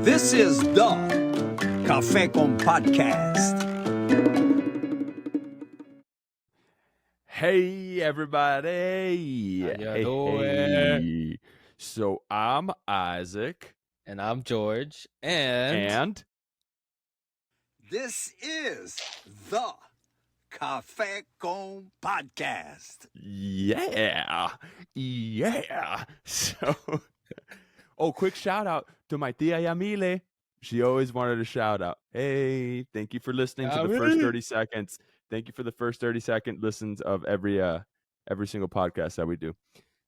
This is the Café con Podcast. Hey, everybody. How you doing? Hey. So I'm Isaac. And I'm George. And This is the Café con Podcast. Yeah. So, quick shout out to my tia Yamile. She always wanted a shout out. Hey, thank you for listening to the first 30 seconds. Thank you for the first 30-second listens of every single podcast that we do.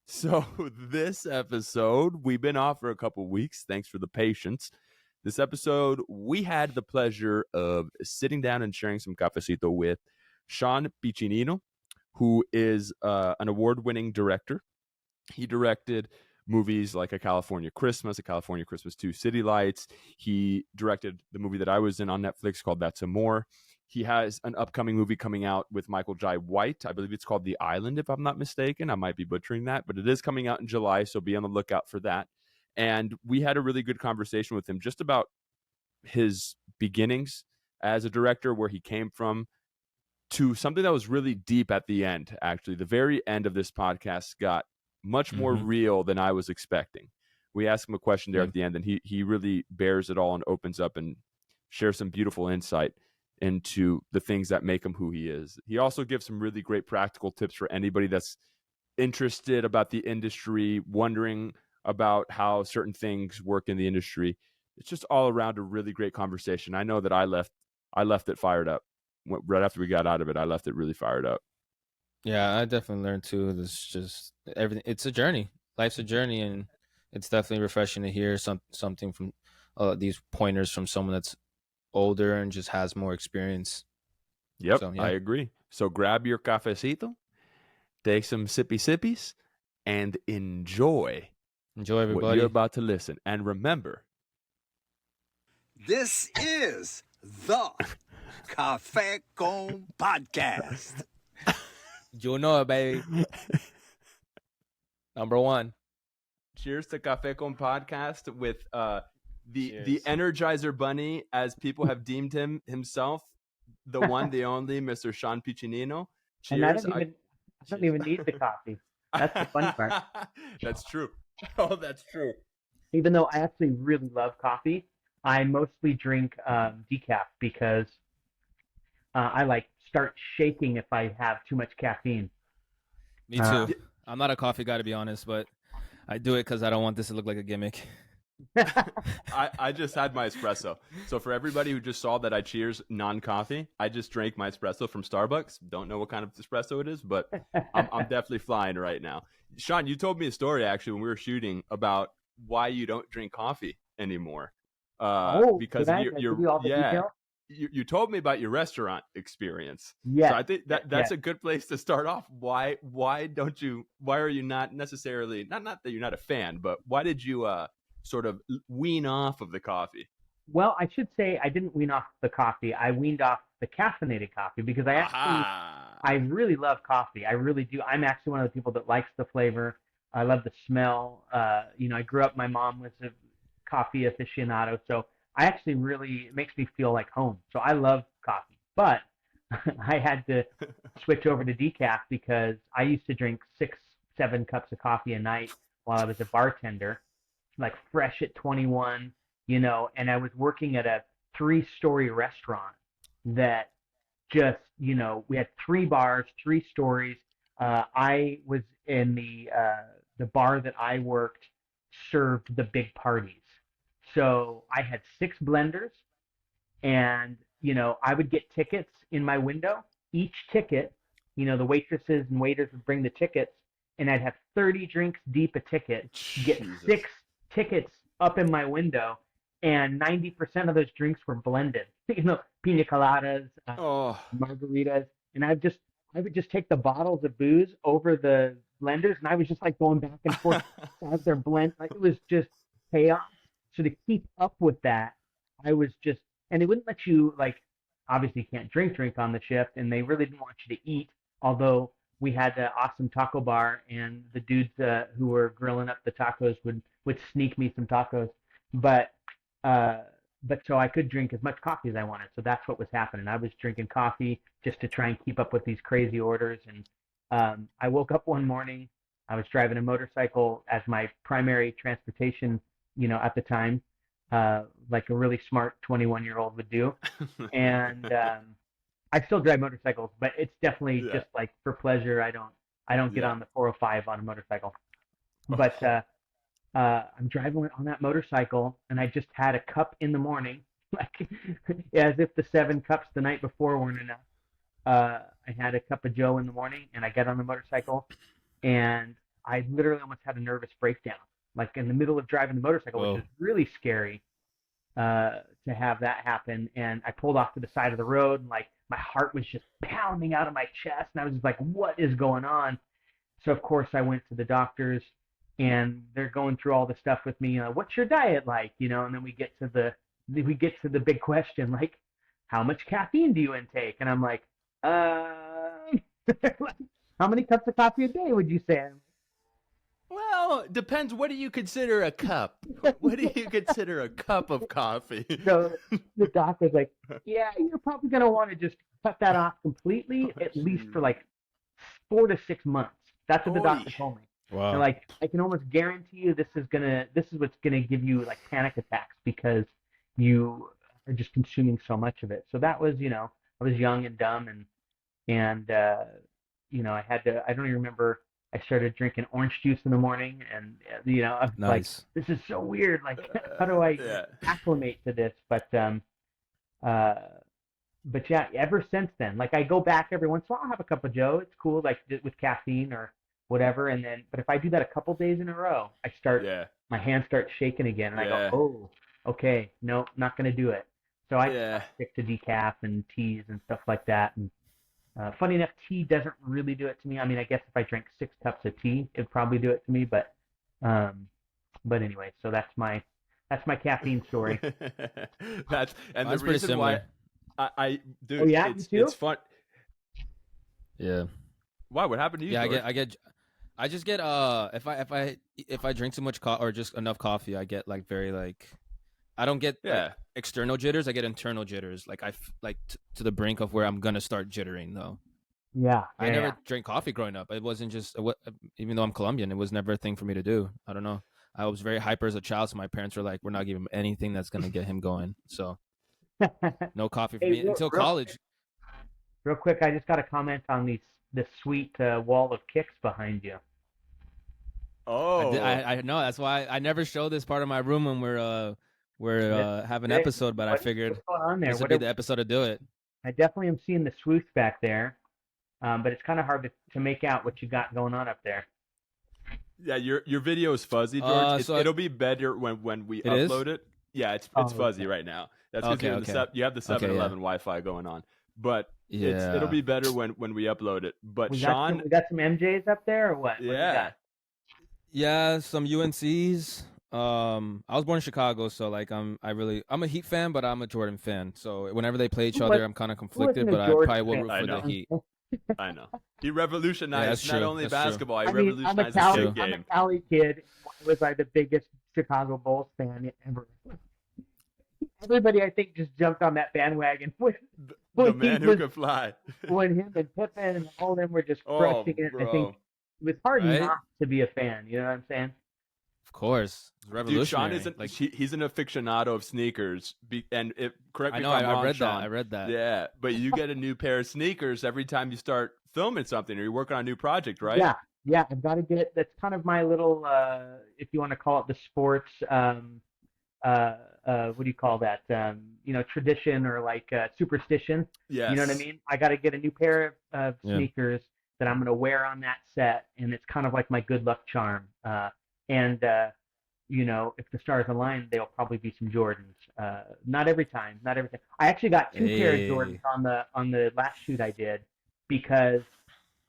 So this episode, we've been off for a couple weeks. Thanks for the patience. This episode, we had the pleasure of sitting down and sharing some cafecito with Shaun Piccinino, who is an award-winning director. He directed movies like A California Christmas, A California Christmas 2, City Lights. He directed the movie that I was in on Netflix called That's Amore. He has an upcoming movie coming out with Michael Jai White. I believe it's called The Island, if I'm not mistaken. I might be butchering that, but it is coming out in July, so be on the lookout for that. And we had a really good conversation with him just about his beginnings as a director, where he came from, to something that was really deep at the end, actually. The very end of this podcast got much more real than I was expecting. We asked him a question there at the end, and he really bears it all and opens up and shares some beautiful insight into the things that make him who he is. He also gives some really great practical tips for anybody that's interested about the industry, wondering about how certain things work in the industry. It's just all around a really great conversation. I know that I left it fired up. Right after we got out of it, I left it really fired up. yeah, I definitely learned too. This just everything. It's a journey. Life's a journey, and it's definitely refreshing to hear something from these pointers from someone that's older and just has more experience. Yep, So, yeah. I agree. So grab your cafecito, take some sippies, and enjoy Enjoy, everybody. what you're about to listen. And remember, This is the Café con Podcast. You know it, baby. Number one. cheers to Café con Podcast with the Cheers. Energizer Bunny, as people have deemed himself, the one, the only, Mr. Shaun Piccinino. And I Cheers. don't even need the coffee. That's the fun part. That's true. Oh, that's true. Even though I actually really love coffee, I mostly drink decaf because I start shaking if I have too much caffeine. Me too. I'm not a coffee guy, to be honest, but I do it because I don't want this to look like a gimmick. I just had my espresso. So for everybody who just saw that I cheers non-coffee, I just drank my espresso from Starbucks. Don't know what kind of espresso it is, but I'm definitely flying right now. Shaun, you told me a story actually when we were shooting about why you don't drink coffee anymore. Because you told me about your restaurant experience. Yes. So I think that's a good place to start off. Why are you not necessarily, not that you're not a fan, but why did you sort of wean off of the coffee? Well, I should say I didn't wean off the coffee. I weaned off the caffeinated coffee because I really love coffee. I really do. I'm actually one of the people that likes the flavor. I love the smell. I grew up, my mom was a coffee aficionado, so I actually it makes me feel like home. So I love coffee, but I had to switch over to decaf because I used to drink 6-7 cups of coffee a night while I was a bartender, like fresh at 21, and I was working at a 3-story restaurant that just, we had 3 bars, 3 stories. I was in the bar that I worked served the big parties. So I had 6 blenders, and, I would get tickets in my window. Each ticket, the waitresses and waiters would bring the tickets, and I'd have 30 drinks deep a ticket, get 6 tickets up in my window, and 90% of those drinks were blended. Pina coladas, margaritas, and I would just take the bottles of booze over the blenders, and I was just like going back and forth as they're blend. Like, it was just chaos. So to keep up with that, I was just, and they wouldn't let you, obviously you can't drink on the shift, and they really didn't want you to eat, although we had an awesome taco bar, and the dudes who were grilling up the tacos would sneak me some tacos. But But so I could drink as much coffee as I wanted. So that's what was happening. I was drinking coffee just to try and keep up with these crazy orders. And I woke up one morning. I was driving a motorcycle as my primary transportation, at the time, like a really smart 21-year-old would do. And I still drive motorcycles, but it's definitely just like for pleasure. I don't get on the 405 on a motorcycle. But I'm driving on that motorcycle, and I just had a cup in the morning, like as if the 7 cups the night before weren't enough. I had a cup of Joe in the morning, and I get on the motorcycle, and I literally almost had a nervous breakdown, like in the middle of driving the motorcycle, which is really scary to have that happen. And I pulled off to the side of the road, and like my heart was just pounding out of my chest, and I was just like, "What is going on?" So of course I went to the doctors, and they're going through all the stuff with me. What's your diet like? And then we get to the big question, like, how much caffeine do you intake? And I'm like, how many cups of coffee a day would you say? Well, depends. What do you consider a cup? What do you consider a cup of coffee? So the doctor's like, yeah, you're probably going to want to just cut that off completely, at least for like 4 to 6 months. That's what the doctor told me. Wow. And like, I can almost guarantee you this is what's gonna give you like panic attacks because you are just consuming so much of it. So that was, I was young and dumb, and I don't even remember. I started drinking orange juice in the morning, and I was like, this is so weird. Like, how do I acclimate to this? But yeah, ever since then, like I go back every once in a while, I'll have a cup of Joe. It's cool, like with caffeine or whatever. And then, but if I do that a couple days in a row, my hands start shaking again, and I go, oh, okay, no, not gonna do it. So I stick to decaf and teas and stuff like that. And funny enough, tea doesn't really do it to me. I mean, I guess if I drank 6 cups of tea, it'd probably do it to me. But anyway, so that's my caffeine story. That's the reason why dude. Oh, yeah, it's fun. Yeah. Why? What happened to you? Yeah, I just get if I drink too much coffee or just enough coffee, I get like very like I don't get like, external jitters. I get internal jitters. Like to the brink of where I'm gonna start jittering though. Yeah. I never drank coffee growing up. It wasn't just even though I'm Colombian, it was never a thing for me to do. I don't know. I was very hyper as a child, so my parents were like, "We're not giving him anything that's gonna get him going." So no coffee for me until college. Real quick, I just got a comment on this sweet wall of kicks behind you. Oh, I know. That's why I never show this part of my room when we're having an episode. But I figured this would be the episode to do it. I definitely am seeing the swoosh back there, but it's kind of hard to make out what you got going on up there. Yeah, your video is fuzzy, George. It'll be better when we upload it. Yeah, it's fuzzy right now. That's because you have the 7-Eleven Wi-Fi going on, but it'll be better when we upload it. But Shaun, we got some MJs up there or what? Yeah. Yeah, some UNCs. I was born in Chicago, so like I'm a Heat fan, but I'm a Jordan fan. So whenever they play each other, I'm kind of conflicted, but I probably will root for the Heat. I know. He revolutionized not only basketball, he I'm revolutionized a the game. I'm a Cali kid. Was I the biggest Chicago Bulls fan ever? Everybody, I think, just jumped on that bandwagon. The man who could fly. When him and Pippen and all of them were just crushing it, I think it was hard not to be a fan. You know what I'm saying? Of course, it's revolutionary. Dude, Shaun he's an aficionado of sneakers, correct me if I'm wrong, I read that. Yeah, but you get a new pair of sneakers every time you start filming something or you're working on a new project, right? Yeah. I've got to get. That's kind of my little, if you want to call it the sports. What do you call that? Tradition or like superstition. Yes. You know what I mean? I got to get a new pair of sneakers that I'm going to wear on that set, and it's kind of like my good luck charm. And if the stars align, they'll probably be some Jordans. Not every time. I actually got 2 pair of Jordans on the last shoot I did because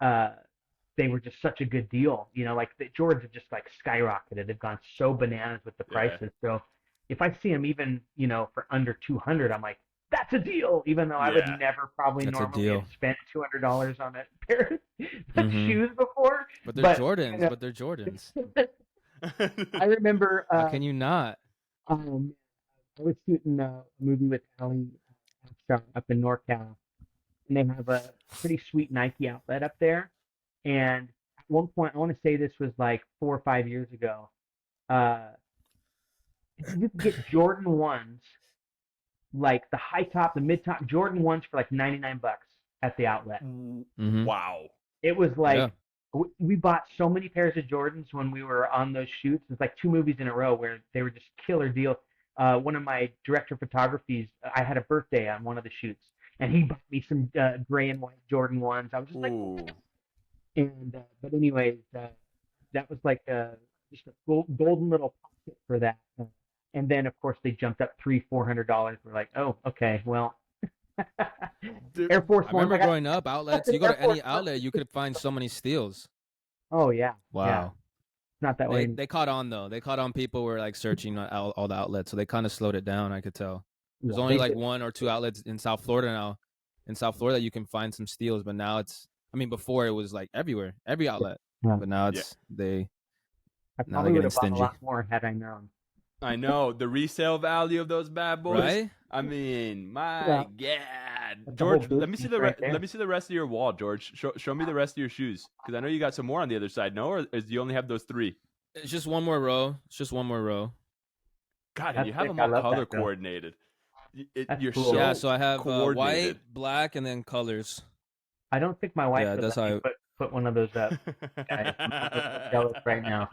they were just such a good deal. Like the Jordans have just like skyrocketed. They've gone so bananas with the prices. So if I see them even, for under 200, I'm like, that's a deal. Even though I would never probably normally have spent $200 on a pair of shoes before. But they're Jordans. But they're Jordans. I remember. How can you not? I was shooting a movie with Ali up in NorCal, and they have a pretty sweet Nike outlet up there. And at one point, I want to say this was like 4 or 5 years ago. Uh, you could get Jordan ones, like the high top, the mid top Jordan ones for like $99 at the outlet. Mhm. Wow. It was like Yeah. we bought so many pairs of Jordans when we were on those shoots. It's like 2 movies in a row where they were just killer deals. One of my director of photographies, I had a birthday on one of the shoots, and he bought me some gray and white Jordan ones. I was just like, Ooh. and but anyways, that was like just a golden little pocket for that. And then of course they jumped up $300-400. We're like, oh, okay, well. Dude, Air Force I One. remember growing up, outlets. You go to Air Force any outlet, you could find so many steals. Oh yeah. Wow. Yeah. It's not that way. They caught on though. They caught on. People were like searching all the outlets, so they kind of slowed it down. I could tell. There's Yeah, only they like did. 1 or 2 outlets in South Florida now. In South Florida, you can find some steals, but now it's. I mean, before it was like everywhere, every outlet. Yeah. But now it's I now probably they're would getting have bought a stingy. lot more had I known. I know the resale value of those bad boys. Right? I mean, my Yeah. God, That's the whole George. Let me see business the right there. let me see the rest of your wall, George. Show me the rest of your shoes, because I know you got some more on the other side. No, or do you only have those 3? It's just one more row. It's just one more row. God, and That's you have sick. them I all love color that, bro. coordinated. That's You're cool. so Yeah, so I have white, coordinated. black, and then colors. I don't think my wife Yeah, would that's let me how- put one of those up. Guys, I'm a little jealous right now.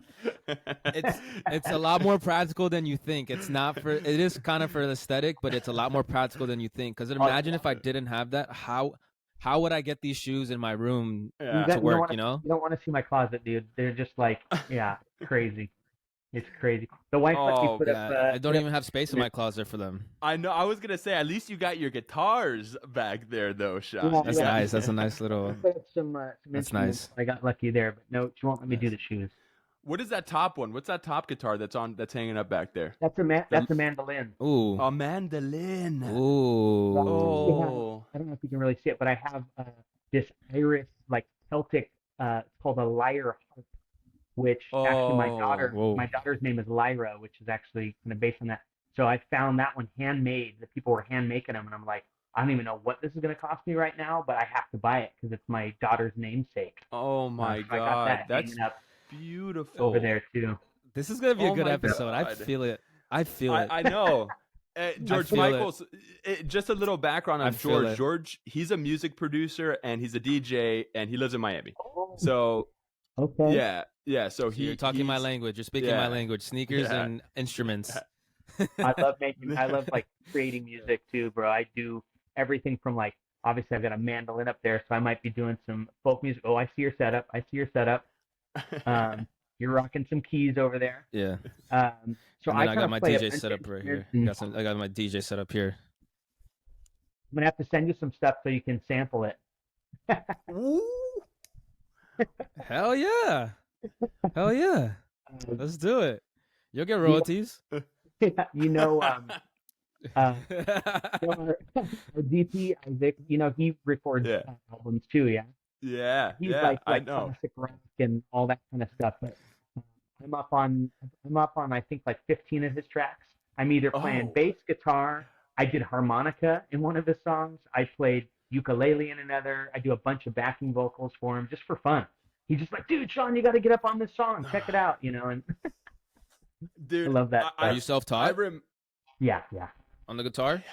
It's a lot more practical than you think. It's not for. It is kind of for the aesthetic, but it's a lot more practical than you think. Because imagine if I didn't have that, how would I get these shoes in my room Yeah. to work? wanna, You know? You don't want to see my closet, dude. They're just like, yeah, crazy. It's crazy. The wife let me Oh, put up. Yeah, I don't even have space in my closet for them. I know. I was gonna say, at least you got your guitars back there, though, Shaun. Yeah, That's yeah. nice. That's a nice little. Put up some That's instruments. nice. I got lucky there, but no, she won't let me do Nice. the shoes. What is that top one? What's that top guitar that's hanging up back there? That's a mandolin. Ooh. A mandolin. Ooh. Oh. I don't know if you can really see it, but I have this Irish, like Celtic. It's called a lyre harp, which actually Whoa. my daughter's name is Lyra, which is actually kind of based on that. So I found that one handmade. The people were hand making them, and I'm like, I don't even know what this is going to cost me right now, but I have to buy it because it's my daughter's namesake. Oh my So I got God, that that's hanging up beautiful. over there too. This is gonna be a Oh good my episode. I God. feel it. I feel it. I know. George feel it. Michaels, just a little background I on feel George. it. George, he's a music producer and he's a DJ and he lives in Miami. Oh, So okay. yeah. So You're talking my he's- language. You're speaking yeah. my language. Sneakers Yeah. and instruments. I love like creating music too, bro. I do everything from like, obviously I've got a mandolin up there, so I might be doing some folk music. Oh, I see your setup. You're rocking some keys over there. Yeah. So And then I got kinda my play a DJ bunch set of up right here. instruments, I got my DJ set up here. I'm gonna have to send you some stuff so you can sample it. Ooh. Hell yeah. Hell yeah. Let's do it. You'll get royalties. you know, our DP Isaac, he records Yeah. albums too, yeah. Yeah, He's yeah, like I know. classic rock and all that kind of stuff. But I'm up on I think like 15 of his tracks. I'm either playing Oh. bass guitar. I did harmonica in one of his songs. I played ukulele in another. I do a bunch of backing vocals for him just for fun. He's just like, dude, Shaun, you got to get up on this song. Check it out, And Dude, I love that Are you stuff. self-taught yeah. on the guitar?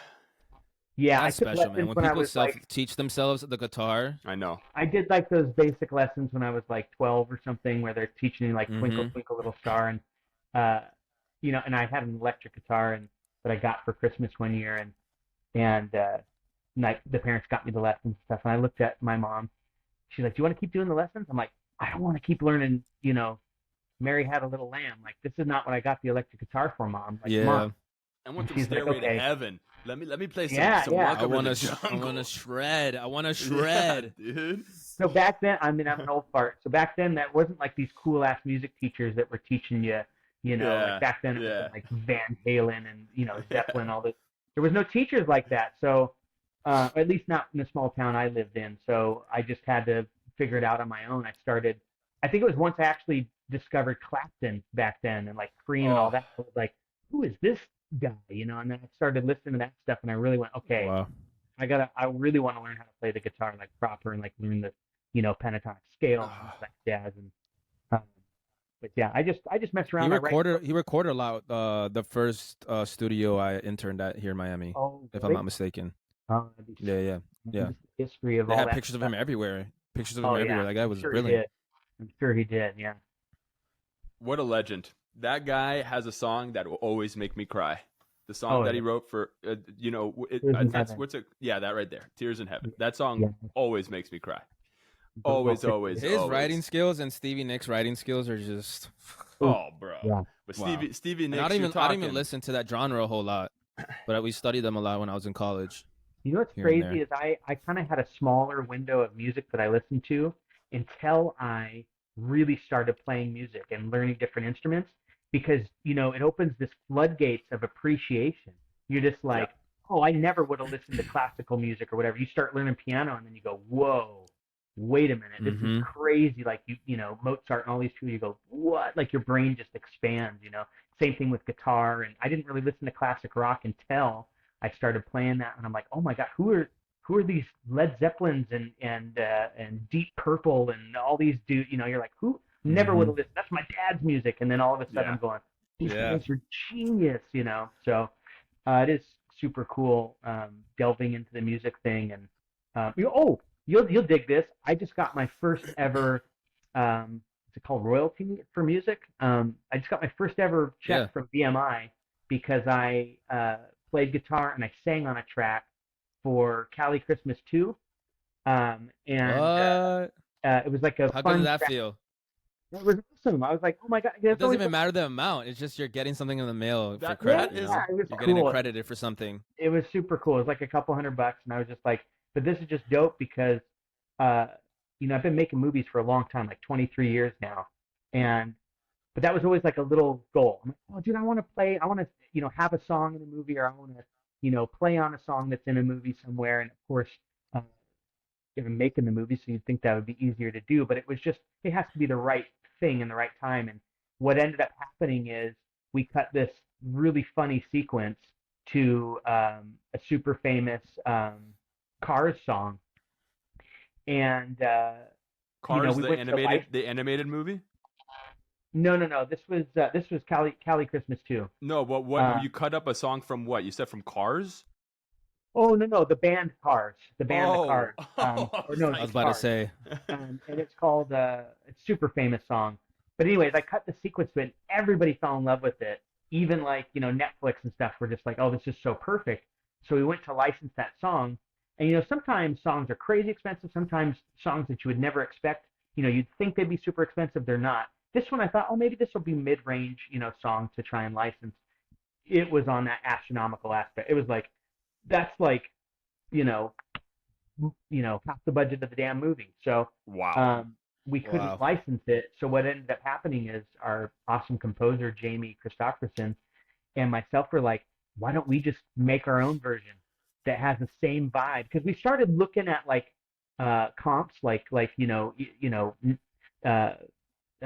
Yeah, That's I took special, man. lessons When when I people was like, teach themselves the guitar, I know. I did like those basic lessons when I was like 12 or something, where they're teaching you like Twinkle Mhm. Twinkle Little Star, and and I had an electric guitar that I got for Christmas one year, and the parents got me the lessons and stuff, and I looked at my mom. She's like, "Do you want to keep doing the lessons?" I'm like, "I don't want to keep learning, Mary Had a Little Lamb. Like, this is not what I got the electric guitar for, Mom. Like, yeah. Mom." I want some She's like, Stairway okay. to Heaven. Let me play some, Yeah, some yeah. Walk I Over want the to Jungle. shred. I want to Yeah, shred. dude. So back then, I'm an old fart. So back then, that wasn't like these cool ass music teachers that were teaching you, Yeah, like back then it yeah. was like Van Halen and Zeppelin, all this. There was no teachers like that. So, at least not in the small town I lived in. So I just had to figure it out on my own. I think it was once I actually discovered Clapton back then and like Cream and all Oh. that. I was like, who is this guy, and then I started listening to that stuff, and I really went, okay, Wow. I really want to learn how to play the guitar like proper and like learn the, pentatonic scale and all that jazz. And um, but yeah, I just mess around. He recorded a lot. The first studio I interned at here in Miami, Oh, if I'm really? not mistaken. That'd be Yeah. just the history of They all had that pictures of stuff. him everywhere. Pictures of him Oh everywhere. yeah, That guy I'm was sure brilliant. he did. I'm sure he did. Yeah. What a legend. That guy has a song that will always make me cry. The song Oh that he yeah. wrote for, Tears in that's Heaven. yeah, that right there, Tears in Heaven. That Yeah. song always makes me cry. Well, Always, always, His always. writing skills and Stevie Nicks' writing skills are just Oh, bro. Yeah. But wow. Stevie And Nicks, I you're don't talking. even listen to that genre a whole lot, but we studied them a lot when I was in college. You know what's Here and crazy there. is I kind of had a smaller window of music that I listened to until I really started playing music and learning different instruments because, it opens this floodgates of appreciation. You're just like, oh, I never would have listened to classical music or whatever. You start learning piano and then you go, whoa, wait a minute, this is crazy. Like Mozart and all these people, you go, what? Like your brain just expands. Same thing with guitar. And I didn't really listen to classic rock until I started playing that, and I'm like, oh my god, who are these Led Zeppelins and Deep Purple and all these dudes? You're like, who never would have listened? That's my dad's music, and then all of a sudden I'm going, these guys are genius. So it is super cool delving into the music thing, and you'll dig this. I just got my first ever. Is it called royalty for music? I just got my first ever check from BMI because I played guitar and I sang on a track for Cali Christmas 2. And it was like a How fun good did that track. feel? It was awesome. I was like, oh my god. It doesn't even matter the amount. It's just you're getting something in the mail for credit. It was you're cool. getting accredited for something. It was super cool. It was like a couple $100, and I was just like, but this is just dope because, I've been making movies for a long time, like 23 years now, but that was always like a little goal. I'm like, oh, dude, I want to, have a song in a movie, or I want to, play on a song that's in a movie somewhere. And of course, making the movie, so you'd think that would be easier to do, but it has to be the right thing in the right time. And what ended up happening is we cut this really funny sequence to a super famous Cars song. And Cars, we the animated movie. No. This was Cali Christmas 2. No, what you cut up a song from? What you said from Cars? Oh no, the band Cars, the band The Cars. I was about to say. And it's called it's a super famous song. But anyways, I cut the sequence to it, and everybody fell in love with it. Even like Netflix and stuff were just like, oh, this is so perfect. So we went to license that song. And sometimes songs are crazy expensive. Sometimes songs that you would never expect. You'd think they'd be super expensive. They're not. This one I thought, oh, maybe this will be mid-range, song to try and license. It was on that astronomical aspect. It was like, that's like, half the budget of the damn movie. So wow. We couldn't license it. So what ended up happening is our awesome composer, Jamie Christopherson, and myself were like, why don't we just make our own version that has the same vibe? Because we started looking at like comps, like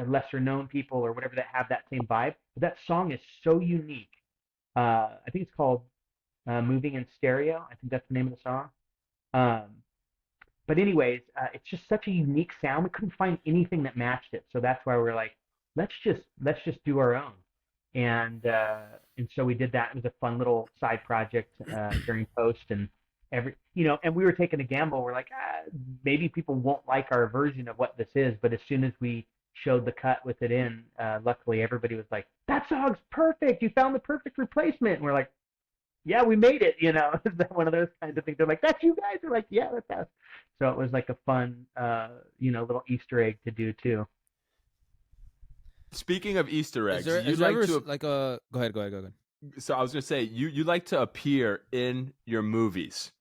lesser known people or whatever that have that same vibe. But that song is so unique. I think it's called Moving in Stereo. I think that's the name of the song. But anyways, it's just such a unique sound. We couldn't find anything that matched it. So that's why we're like, let's just do our own. And so we did that. It was a fun little side project during post, and and we were taking a gamble. We're like, maybe people won't like our version of what this is. But as soon as we showed the cut with it in, luckily everybody was like, that song's perfect. You found the perfect replacement. And we're like, yeah, we made it. It's one of those kinds of things. They're like, that's you guys. We're like, yeah, that's us. So it was like a fun, little Easter egg to do too. Speaking of Easter eggs, Go ahead. So I was gonna say, you like to appear in your movies,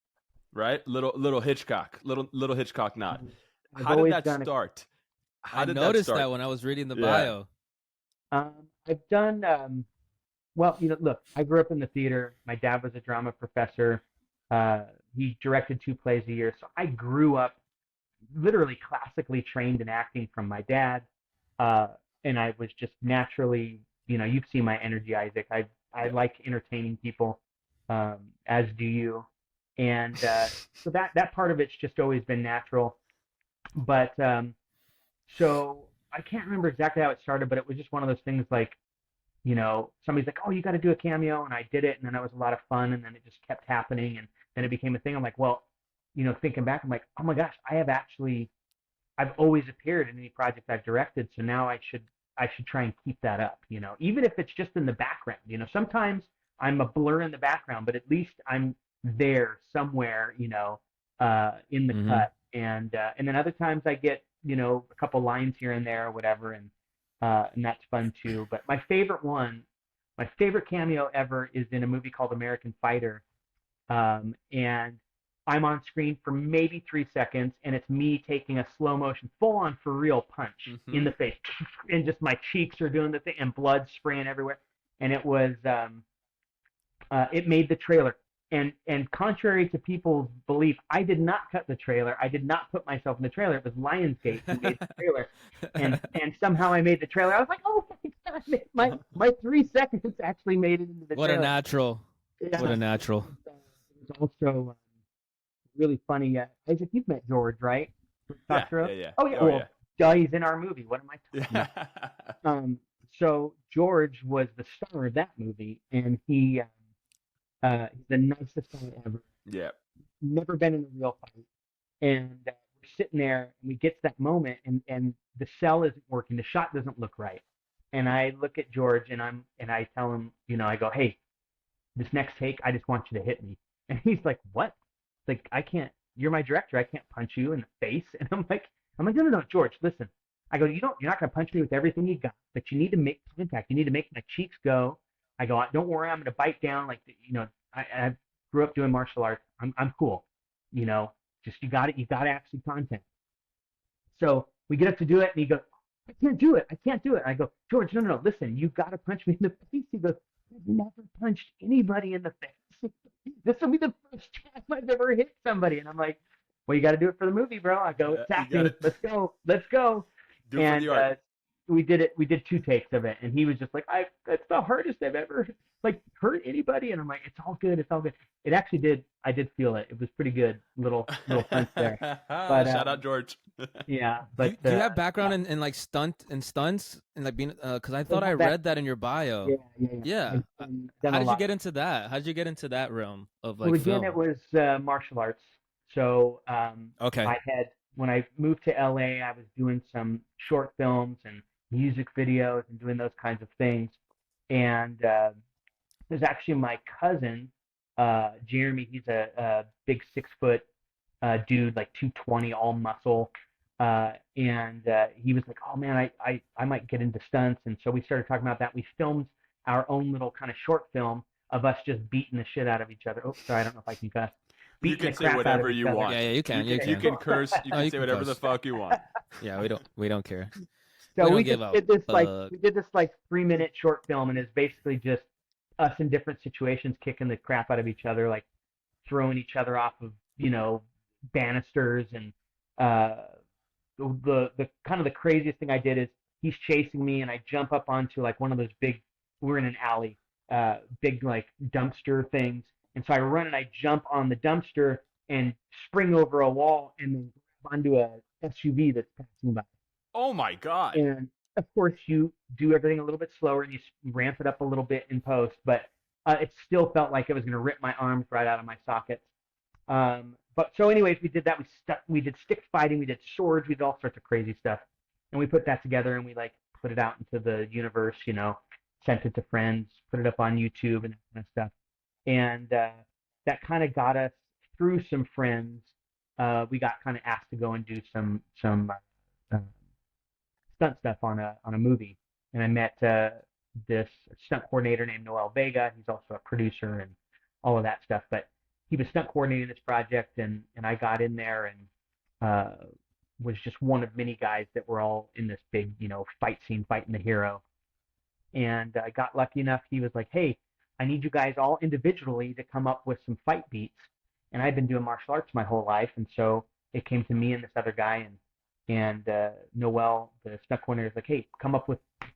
right? Little Hitchcock, little Hitchcock nod. How did that start? I noticed that when I was reading the bio. I've done. Well, look, I grew up in the theater. My dad was a drama professor. He directed 2 plays a year, so I grew up literally classically trained in acting from my dad. And I was just naturally, you've seen my energy, Isaac. I like entertaining people, as do you. And so that part of it's just always been natural. But so I can't remember exactly how it started, but it was just one of those things like, somebody's like, oh, you got to do a cameo. And I did it. And then that was a lot of fun. And then it just kept happening. And then it became a thing. I'm like, well, thinking back, I'm like, oh my gosh, I've always appeared in any project I've directed. So now I should try and keep that up, even if it's just in the background. Sometimes I'm a blur in the background, but at least I'm there somewhere, in the cut. And then other times I get, a couple lines here and there or whatever. And that's fun too. But my favorite cameo ever is in a movie called American Fighter. And I'm on screen for maybe 3 seconds, and it's me taking a slow motion, full on for real punch in the face, and just my cheeks are doing the thing, and blood spraying everywhere. And it was, it made the trailer. And contrary to people's belief, I did not cut the trailer. I did not put myself in the trailer. It was Lionsgate who made the trailer, and somehow I made the trailer. I was like, oh my God, my 3 seconds actually made it into the trailer. What a natural! Yeah. What a natural! It was also really funny. Isaac, you've met George, right? Yeah. Oh yeah. Duh, he's in our movie. What am I talking about? So George was the star of that movie, and he's the nicest guy ever. Yeah. Never been in a real fight. And we're sitting there, and we get to that moment, and the cell isn't working. The shot doesn't look right. And I look at George, and I tell him, I go, hey, this next take, I just want you to hit me. And he's like, what? Like, I can't, you're my director. I can't punch you in the face. And I'm like, no, George, listen. I go, you're not going to punch me with everything you got, but you need to make contact. You need to make my cheeks go. I go, don't worry, I'm going to bite down. Like, I grew up doing martial arts. I'm cool. Just, you got to actually contact. So we get up to do it, and he goes, I can't do it. I go, George, no, listen, you got to punch me in the face. He goes, I've never punched anybody in the face. This will be the first time I've ever hit somebody. And I'm like, well, you got to do it for the movie, bro. I go, it's acting. Let's go. Do it for the art. We did it. We did 2 takes of it, and he was just like, that's the hardest I've ever hurt anybody. And I'm like, it's all good. It actually did. I did feel it. It was pretty good. Little punch there. But, shout out George. Yeah, but do you have background in like stunts and like being? Because I thought I read that in your bio. Yeah. How did you get into that? How did you get into that realm of like? Well, again, it was martial arts. So okay. When I moved to LA, I was doing some short films and music videos and doing those kinds of things. And there's actually my cousin, Jeremy. He's a big 6-foot dude, like 220, all muscle. And he was like, oh man, I might get into stunts. And so we started talking about that. We filmed our own little kind of short film of us just beating the shit out of each other. Oh, sorry, I don't know if I can cuss. You can say whatever you want. Yeah, you can. You can curse. You can say whatever the fuck you want. Yeah, we don't care. So we did this 3-minute short film, and it's basically just us in different situations kicking the crap out of each other, like throwing each other off of banisters. And the kind of the craziest thing I did is he's chasing me, and I jump up onto like one of those big. We're in an alley, big like dumpster things. And so I run and I jump on the dumpster and spring over a wall and then grab onto a SUV that's passing by. Oh my God. And of course you do everything a little bit slower and you ramp it up a little bit in post, but it still felt like it was going to rip my arms right out of my sockets. But so anyways, we did that. We did stick fighting, we did swords, we did all sorts of crazy stuff. And we put that together and we like put it out into the universe, sent it to friends, put it up on YouTube and that kind of stuff. And that kind of got us through some friends. We got kind of asked to go and do some stunt stuff on a movie. And I met this stunt coordinator named Noel Vega. He's also a producer and all of that stuff. But he was stunt coordinating this project, and I got in there and was just one of many guys that were all in this big, fight scene fighting the hero. And I got lucky enough. He was like, hey, I need you guys all individually to come up with some fight beats. And I've been doing martial arts my whole life. And so it came to me and this other guy, and Noel, the stunt coordinator, is like, hey,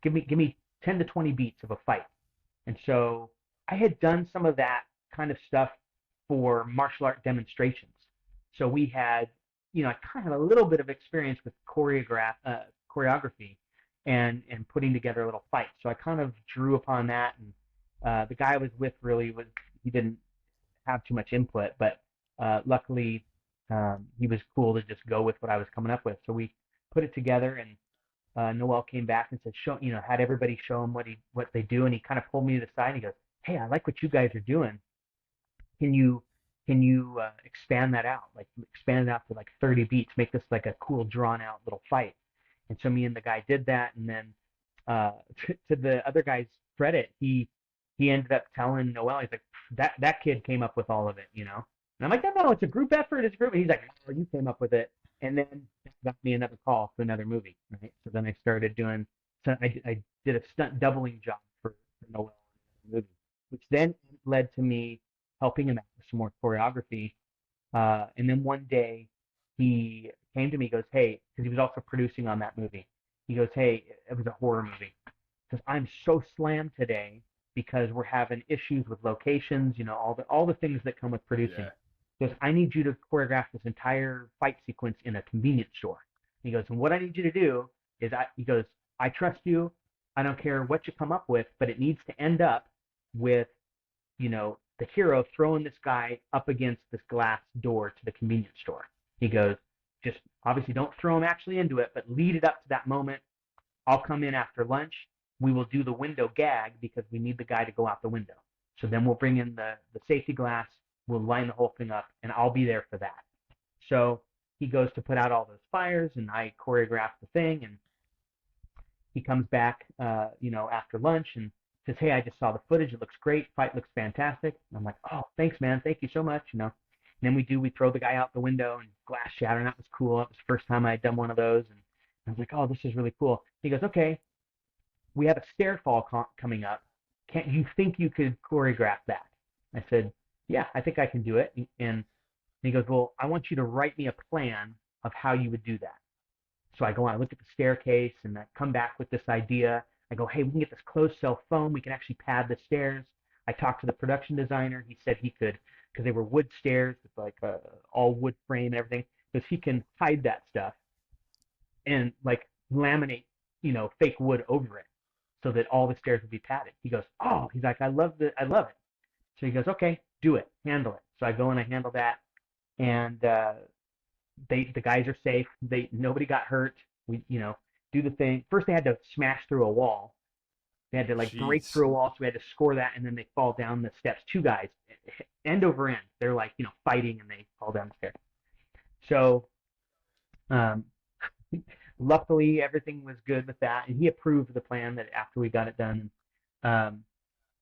give me 10 to 20 beats of a fight. And so I had done some of that kind of stuff for martial art demonstrations. So we had, I kind of had a little bit of experience with choreography and putting together little fights. So I kind of drew upon that. And the guy I was with he didn't have too much input, but luckily he was cool to just go with what I was coming up with. So we put it together, and Noel came back and said, had everybody show him what they do, and he kind of pulled me to the side and he goes, "Hey, I like what you guys are doing. Can you expand that out? Like expand it out to like 30 beats, make this like a cool drawn out little fight." And so me and the guy did that, and then to the other guy's credit, he ended up telling Noel, he's like, that kid came up with all of it, And I'm like, no, it's a group effort. It's a group. And he's like, "Oh, you came up with it." And then that got me another call to another movie, right? So then I started doing. So I did a stunt doubling job for Noel in the movie, which then led to me helping him out with some more choreography. And then one day he came to me, goes, "Hey," because he was also producing on that movie. He goes, "Hey, it was a horror movie. Because I'm so slammed today because we're having issues with locations, all the things that come with producing." Yeah. He goes, "I need you to choreograph this entire fight sequence in a convenience store." He goes, "And what I need you to do is," he goes, "I trust you. I don't care what you come up with, but it needs to end up with, the hero throwing this guy up against this glass door to the convenience store." He goes, "Just obviously don't throw him actually into it, but lead it up to that moment. I'll come in after lunch. We will do the window gag because we need the guy to go out the window. So then we'll bring in the safety glass. We'll line the whole thing up, and I'll be there for that." So he goes to put out all those fires, and I choreograph the thing, and he comes back, after lunch and says, "Hey, I just saw the footage. It looks great. Fight looks fantastic." And I'm like, "Oh, thanks, man. Thank you so much." And then we throw the guy out the window and glass shatter, and that was cool. It was the first time I had done one of those, and I was like, "Oh, this is really cool." He goes, "Okay, we have a stair fall coming up. Can't you think you could choreograph that?" I said, "Yeah, I think I can do it." And he goes, "Well, I want you to write me a plan of how you would do that." So I go on, I look at the staircase, and I come back with this idea. I go, "Hey, we can get this closed cell foam. We can actually pad the stairs." I talked to the production designer. He said he could, because they were wood stairs with like all wood frame and everything, because he can hide that stuff and like laminate, fake wood over it so that all the stairs would be padded. He goes, "Oh," he's like, I love it." So he goes, "Okay, do it, handle it." So I go and I handle that, and the guys are safe. Nobody got hurt. We do the thing. First they had to smash through a wall. They had to break through a wall, so we had to score that, and then they fall down the steps. Two guys, end over end. They're fighting, and they fall down the stairs. So luckily everything was good with that, and he approved the plan that after we got it done. And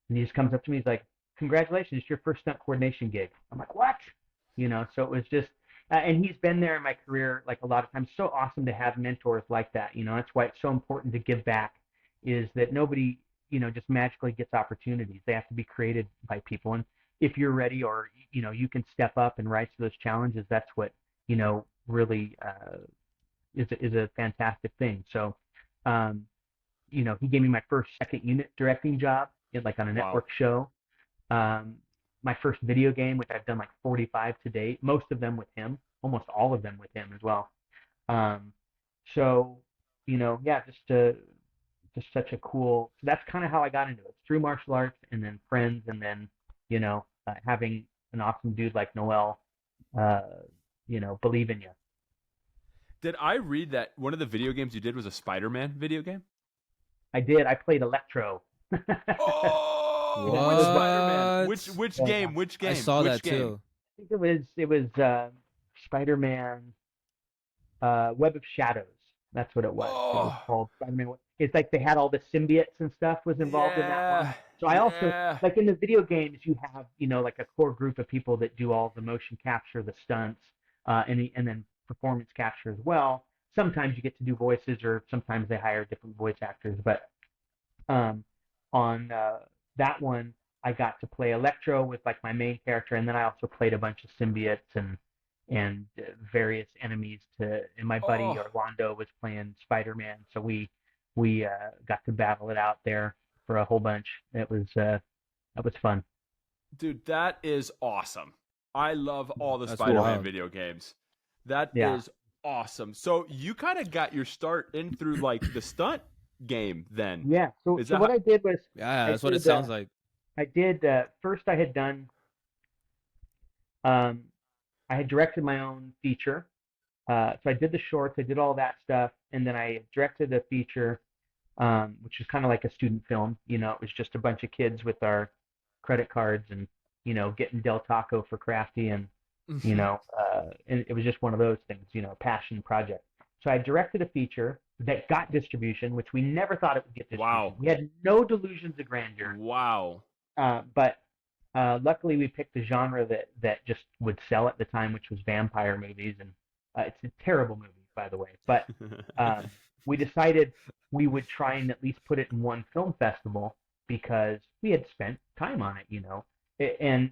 he just comes up to me. He's like, "Congratulations, it's your first stunt coordination gig." I'm like, "What?" So it was just, and he's been there in my career like a lot of times. So awesome to have mentors like that. That's why it's so important to give back, is that nobody, just magically gets opportunities. They have to be created by people. And if you're ready, or, you can step up and rise to those challenges, that's what, really is a fantastic thing. So, he gave me my first second unit directing job on a network show. My first video game, which I've done like 45 to date, most of them with him, almost all of them with him as well. So, yeah, just such a cool. So that's kind of how I got into it, through martial arts, and then friends, and then having an awesome dude like Noel, believe in you. Did I read that one of the video games you did was a Spider-Man video game? I did. I played Electro. Oh, What? which Spider-Man? Which game? Which game? I saw which that game? too. I think it was Spider-Man Web of Shadows. That's what it was. It was called Spider-Man. It's like they had all the symbiotes and stuff was involved in that one. So I also, like in the video games, you have, like a core group of people that do all the motion capture, the stunts, and then performance capture as well. Sometimes you get to do voices, or sometimes they hire different voice actors. But on that one, I got to play Electro with like my main character, and then I also played a bunch of symbiotes and various enemies and my buddy Orlando was playing Spider-Man. So we we got to battle it out there for a whole bunch. That was fun. Dude, that is awesome. I love all the That's Spider-Man wild. video games. That Yeah. is awesome. So you kind of got your start in through like the stunt game then. Yeah. So, Is so that what how- I did was Yeah, I that's what it did, sounds like. I did first. I had done. I had directed my own feature. So I did the shorts. I did all that stuff, and then I directed a feature, which is kind of like a student film. You know, it was just a bunch of kids with our credit cards and getting Del Taco for Crafty, and and it was just one of those things. Passion project. So I directed a feature that got distribution, which we never thought it would get distribution. Wow. We had no delusions of grandeur. Wow. But luckily we picked a genre that just would sell at the time, which was vampire movies, and it's a terrible movie, by the way. But we decided we would try and at least put it in one film festival because we had spent time on it, and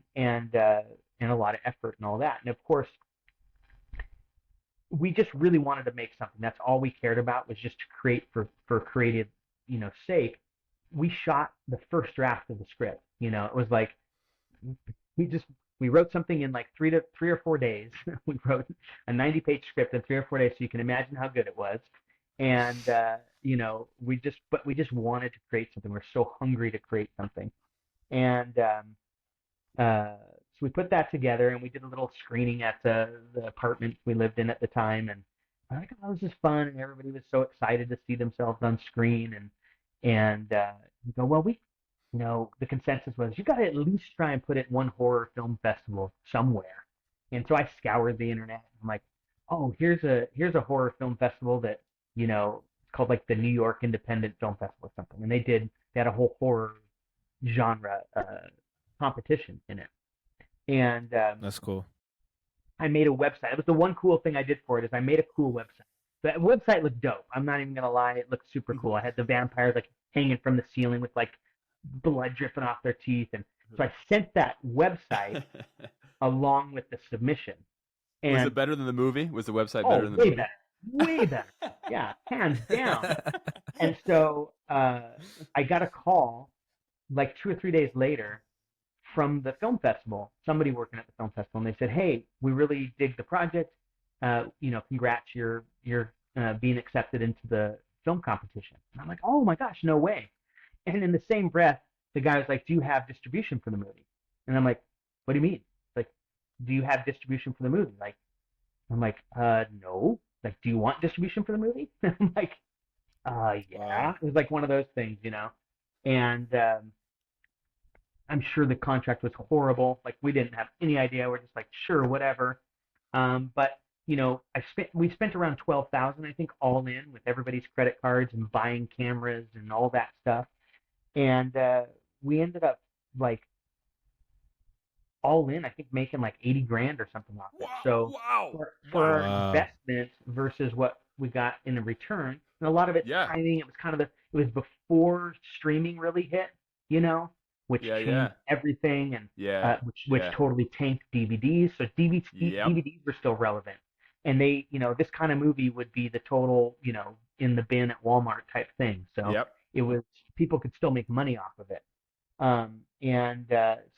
a lot of effort and all that. And of course, we just really wanted to make something. That's all we cared about, was just to create for creative, sake. We shot the first draft of the script. It was like we wrote something in like 3 or 4 days. We wrote a 90-page script in 3 or 4 days, so you can imagine how good it was. And we just wanted to create something. We're so hungry to create something. And so we put that together, and we did a little screening at the apartment we lived in at the time. And I was like, oh, this is fun, and everybody was so excited to see themselves on screen. And we go, well, the consensus was, you got to at least try and put it in one horror film festival somewhere. And so I scoured the internet. I'm like, oh, here's a horror film festival that it's called like the New York Independent Film Festival or something, and they had a whole horror genre competition in it. And That's cool. I made a website. It was the one cool thing I did for it, is I made a cool website. The website looked dope. I'm not even gonna lie, it looked super cool. I had the vampires like hanging from the ceiling with like blood dripping off their teeth, and so I sent that website along with the submission. And was it better than the movie? Was the website better than the movie? Way better. Yeah, hands down. And so I got a call like 2 or 3 days later from the film festival, somebody working at the film festival, and they said, hey, we really dig the project. Congrats, you're being accepted into the film competition. And I'm like, oh my gosh, no way. And in the same breath, the guy was like, do you have distribution for the movie? And I'm like, what do you mean? Like, do you have distribution for the movie? Like, I'm like, no. Like, do you want distribution for the movie? I'm like, yeah. Wow. It was like one of those things, And I'm sure the contract was horrible. Like, we didn't have any idea. We're just like, sure, whatever. But we spent around $12,000, I think, all in, with everybody's credit cards and buying cameras and all that stuff. And we ended up like all in, I think, making like 80 grand or something off it. So for our investment versus what we got in a return, and a lot of it timing, it was kind of it was before streaming really hit, which changed everything, and which totally tanked DVDs. So DVDs were still relevant, and they, this kind of movie would be the total, in the bin at Walmart type thing. So it was, people could still make money off of it. So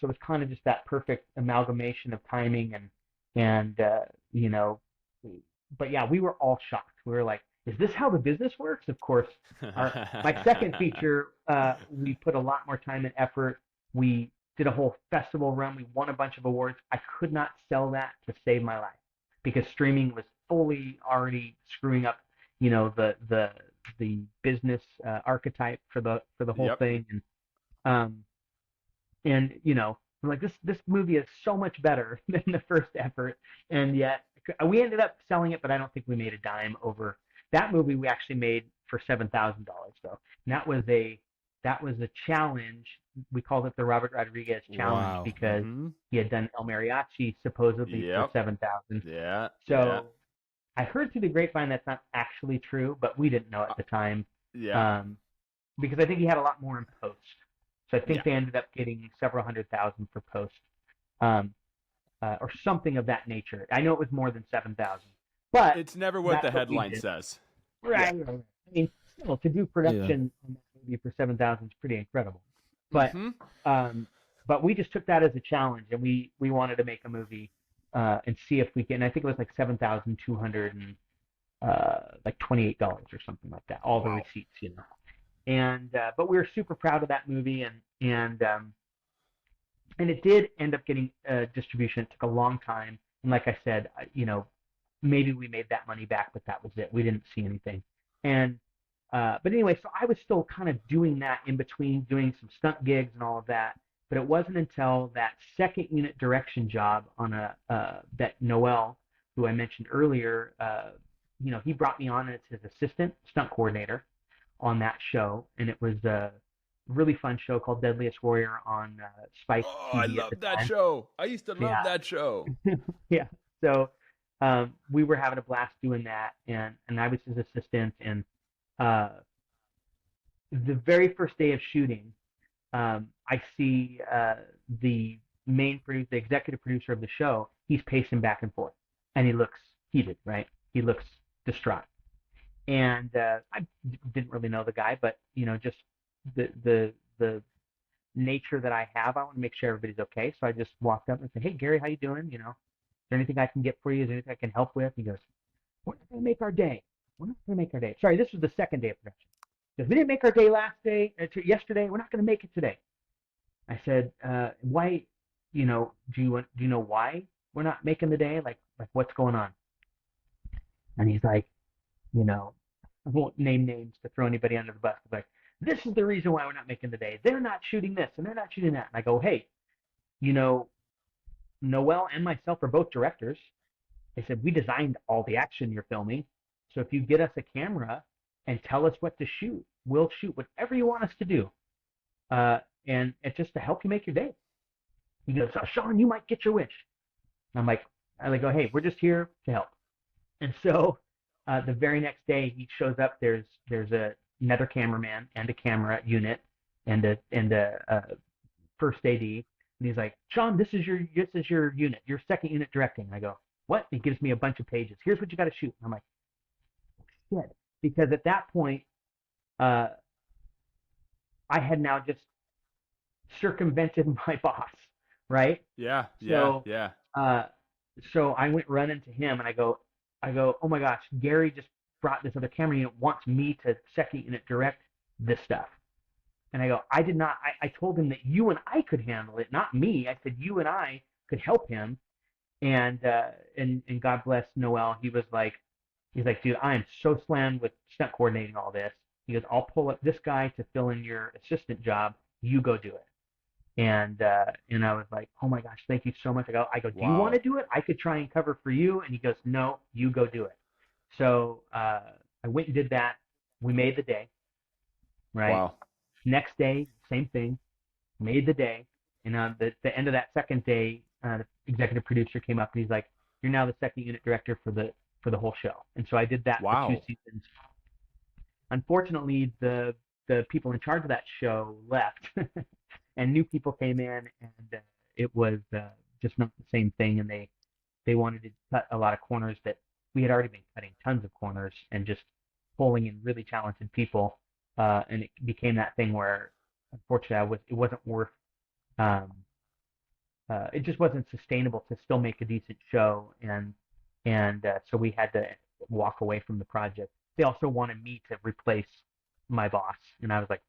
it's kind of just that perfect amalgamation of timing and but yeah, we were all shocked. We were like, is this how the business works? Of course, my second feature, we put a lot more time and effort. We did a whole festival run. We won a bunch of awards. I could not sell that to save my life because streaming was fully already screwing up, the business archetype for the whole thing. And we're like, this movie is so much better than the first effort, and yet we ended up selling it, but I don't think we made a dime over that movie. We actually made for $7,000 though, and that was a challenge. We called it the Robert Rodriguez challenge because he had done El Mariachi supposedly for $7,000. Yeah. So I heard through the grapevine that's not actually true, but we didn't know at the time. Yeah. Because I think he had a lot more in post. So I think they ended up getting several $100,000 for post, or something of that nature. I know it was more than $7,000, but it's never what the headline says. Right. I mean, Well, to do production on that movie for 7,000 is pretty incredible. But but we just took that as a challenge, and we wanted to make a movie and see if we can. I think it was like 7,200 and like $28 or something like that. All the receipts, you know. And but we were super proud of that movie, and it did end up getting distribution. It took a long time, and like I said, you know, maybe we made that money back, but that was it. We didn't see anything. And but anyway, so I was still kind of doing that in between, doing some stunt gigs and all of that. But it wasn't until that second unit direction job on that Noel, who I mentioned earlier, you know, he brought me on as his assistant stunt coordinator on that show, and it was a really fun show called Deadliest Warrior on Spike Oh, TV I at love the that time. show. I used to love that show. Yeah. So we were having a blast doing that, and I was his assistant. And the very first day of shooting, I see the the executive producer of the show. He's pacing back and forth, and he looks heated, right? He looks distraught. And I didn't really know the guy, but you know, just the nature that I have, I want to make sure everybody's okay. So I just walked up and said, "Hey, Gary, how you doing? You know, is there anything I can get for you? Is there anything I can help with?" He goes, "We're not going to make our day. We're not going to make our day." Sorry, this was the second day of production. He goes, "We didn't make our day yesterday. We're not going to make it today." I said, "Why? You know, do you know why we're not making the day? Like what's going on?" And he's like, you know, I won't name names to throw anybody under the bus. But like, this is the reason why we're not making the day. They're not shooting this and they're not shooting that. And I go, "Hey, you know, Noel and myself are both directors." I said, "We designed all the action you're filming. So if you get us a camera and tell us what to shoot, we'll shoot whatever you want us to do. And it's just to help you make your day." He goes, "So Shaun, you might get your wish." And I go, "Hey, we're just here to help." And so the very next day he shows up. There's another cameraman and a camera unit and a first AD. And he's like, "Shaun, this is your unit, your second unit directing." And I go, "What?" He gives me a bunch of pages. "Here's what you got to shoot." And I'm like, "Shit," because at that point, I had now just circumvented my boss, right? Yeah. So I went running to him and I go, "Oh my gosh, Gary just brought this other camera unit, wants me to second unit direct this stuff." And I go, "I did not. I told him that you and I could handle it, not me. I said you and I could help him." And God bless Noel. He's like, "Dude, I am so slammed with stunt coordinating all this." He goes, "I'll pull up this guy to fill in your assistant job. You go do it." And I was like, "Oh my gosh, thank you so much." I go, "Do you want to do it? I could try and cover for you." And he goes, "No, you go do it." So I went and did that. We made the day, right? Wow. Next day, same thing, made the day. And the end of that second day, the executive producer came up and he's like, "You're now the second unit director for the whole show." And so I did that for 2 seasons. Unfortunately, the people in charge of that show left. And new people came in, and it was just not the same thing. And they wanted to cut a lot of corners that we had already been cutting tons of corners and just pulling in really talented people. And it became that thing where, unfortunately, it wasn't worth. It just wasn't sustainable to still make a decent show, and so we had to walk away from the project. They also wanted me to replace my boss, and I was like,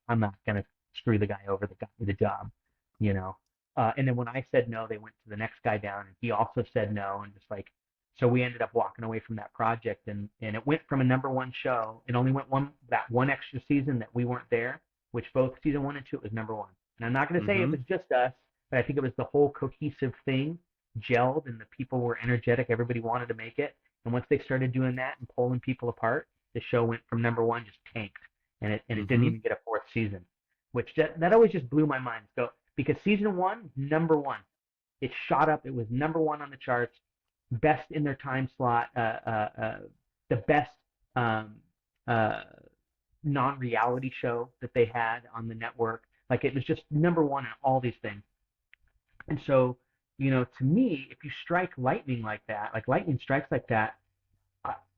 "I'm not gonna screw the guy over that got me the job," you know. And then when I said no, they went to the next guy down, and he also said no, and just like, so we ended up walking away from that project, and it went from a #1 show. It only went that one extra season that we weren't there, which both season 1 and 2 it was #1. And I'm not going to say it was just us, but I think it was the whole cohesive thing gelled, and the people were energetic. Everybody wanted to make it, and once they started doing that and pulling people apart, the show went from #1 just tanked, and it didn't even get a 4th season, which that always just blew my mind. So because season 1, #1, it shot up. It was #1 on the charts, best in their time slot, the best non-reality show that they had on the network. Like, it was just #1 on all these things. And so, you know, to me, if you strike lightning like that, like lightning strikes like that,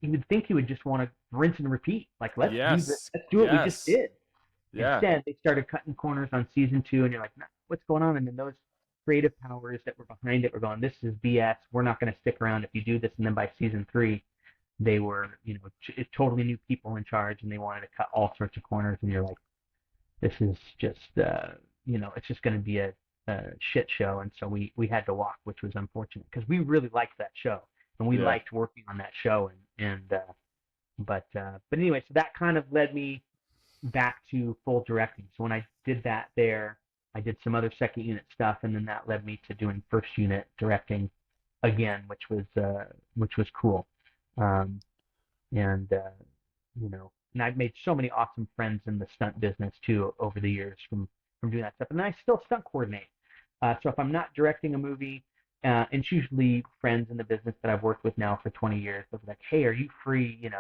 you would think you would just want to rinse and repeat. Like, let's do this. Yes. Let's do what we just did. Yeah. Instead, they started cutting corners on season 2, and you're like, nah, what's going on? And then those creative powers that were behind it were going, this is BS. We're not going to stick around if you do this. And then by season 3, they were, totally new people in charge, and they wanted to cut all sorts of corners. And you're like, this is just, it's just going to be a shit show. And so we had to walk, which was unfortunate because we really liked that show, and we liked working on that show. But anyway, so that kind of led me back to full directing. So when I did that there, I did some other second unit stuff, and then that led me to doing first unit directing again, which was cool. And I've made so many awesome friends in the stunt business too over the years from doing that stuff. And I still stunt coordinate. So if I'm not directing a movie, and it's usually friends in the business that I've worked with now for 20 years, they'll be like, hey, are you free,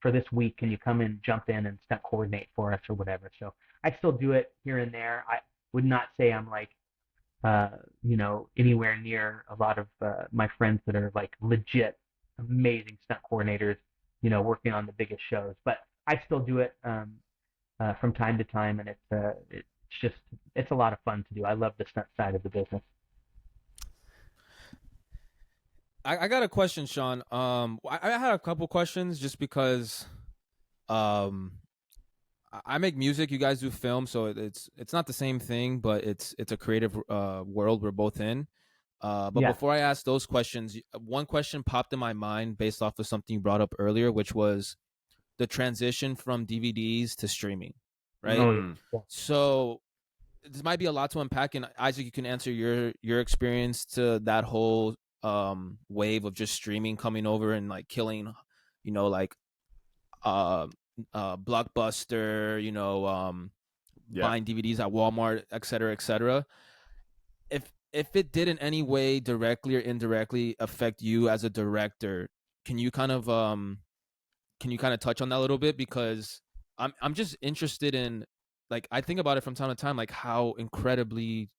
for this week? Can you come in, jump in, and stunt coordinate for us or whatever? So I still do it here and there. I would not say I'm like, anywhere near a lot of my friends that are like legit amazing stunt coordinators, working on the biggest shows. But I still do it from time to time, and it's a lot of fun to do. I love the stunt side of the business. I got a question, Shaun. I had a couple questions just because I make music, you guys do film, so it's not the same thing, but it's a creative world we're both in. But before I ask those questions, one question popped in my mind based off of something you brought up earlier, which was the transition from DVDs to streaming, right? So this might be a lot to unpack, and Isaac, you can answer your experience to that whole wave of just streaming coming over and like killing, Blockbuster, buying DVDs at Walmart, et cetera. If it did in any way directly or indirectly affect you as a director, can you kind of touch on that a little bit? Because I'm just interested in, like, I think about it from time to time, like how incredibly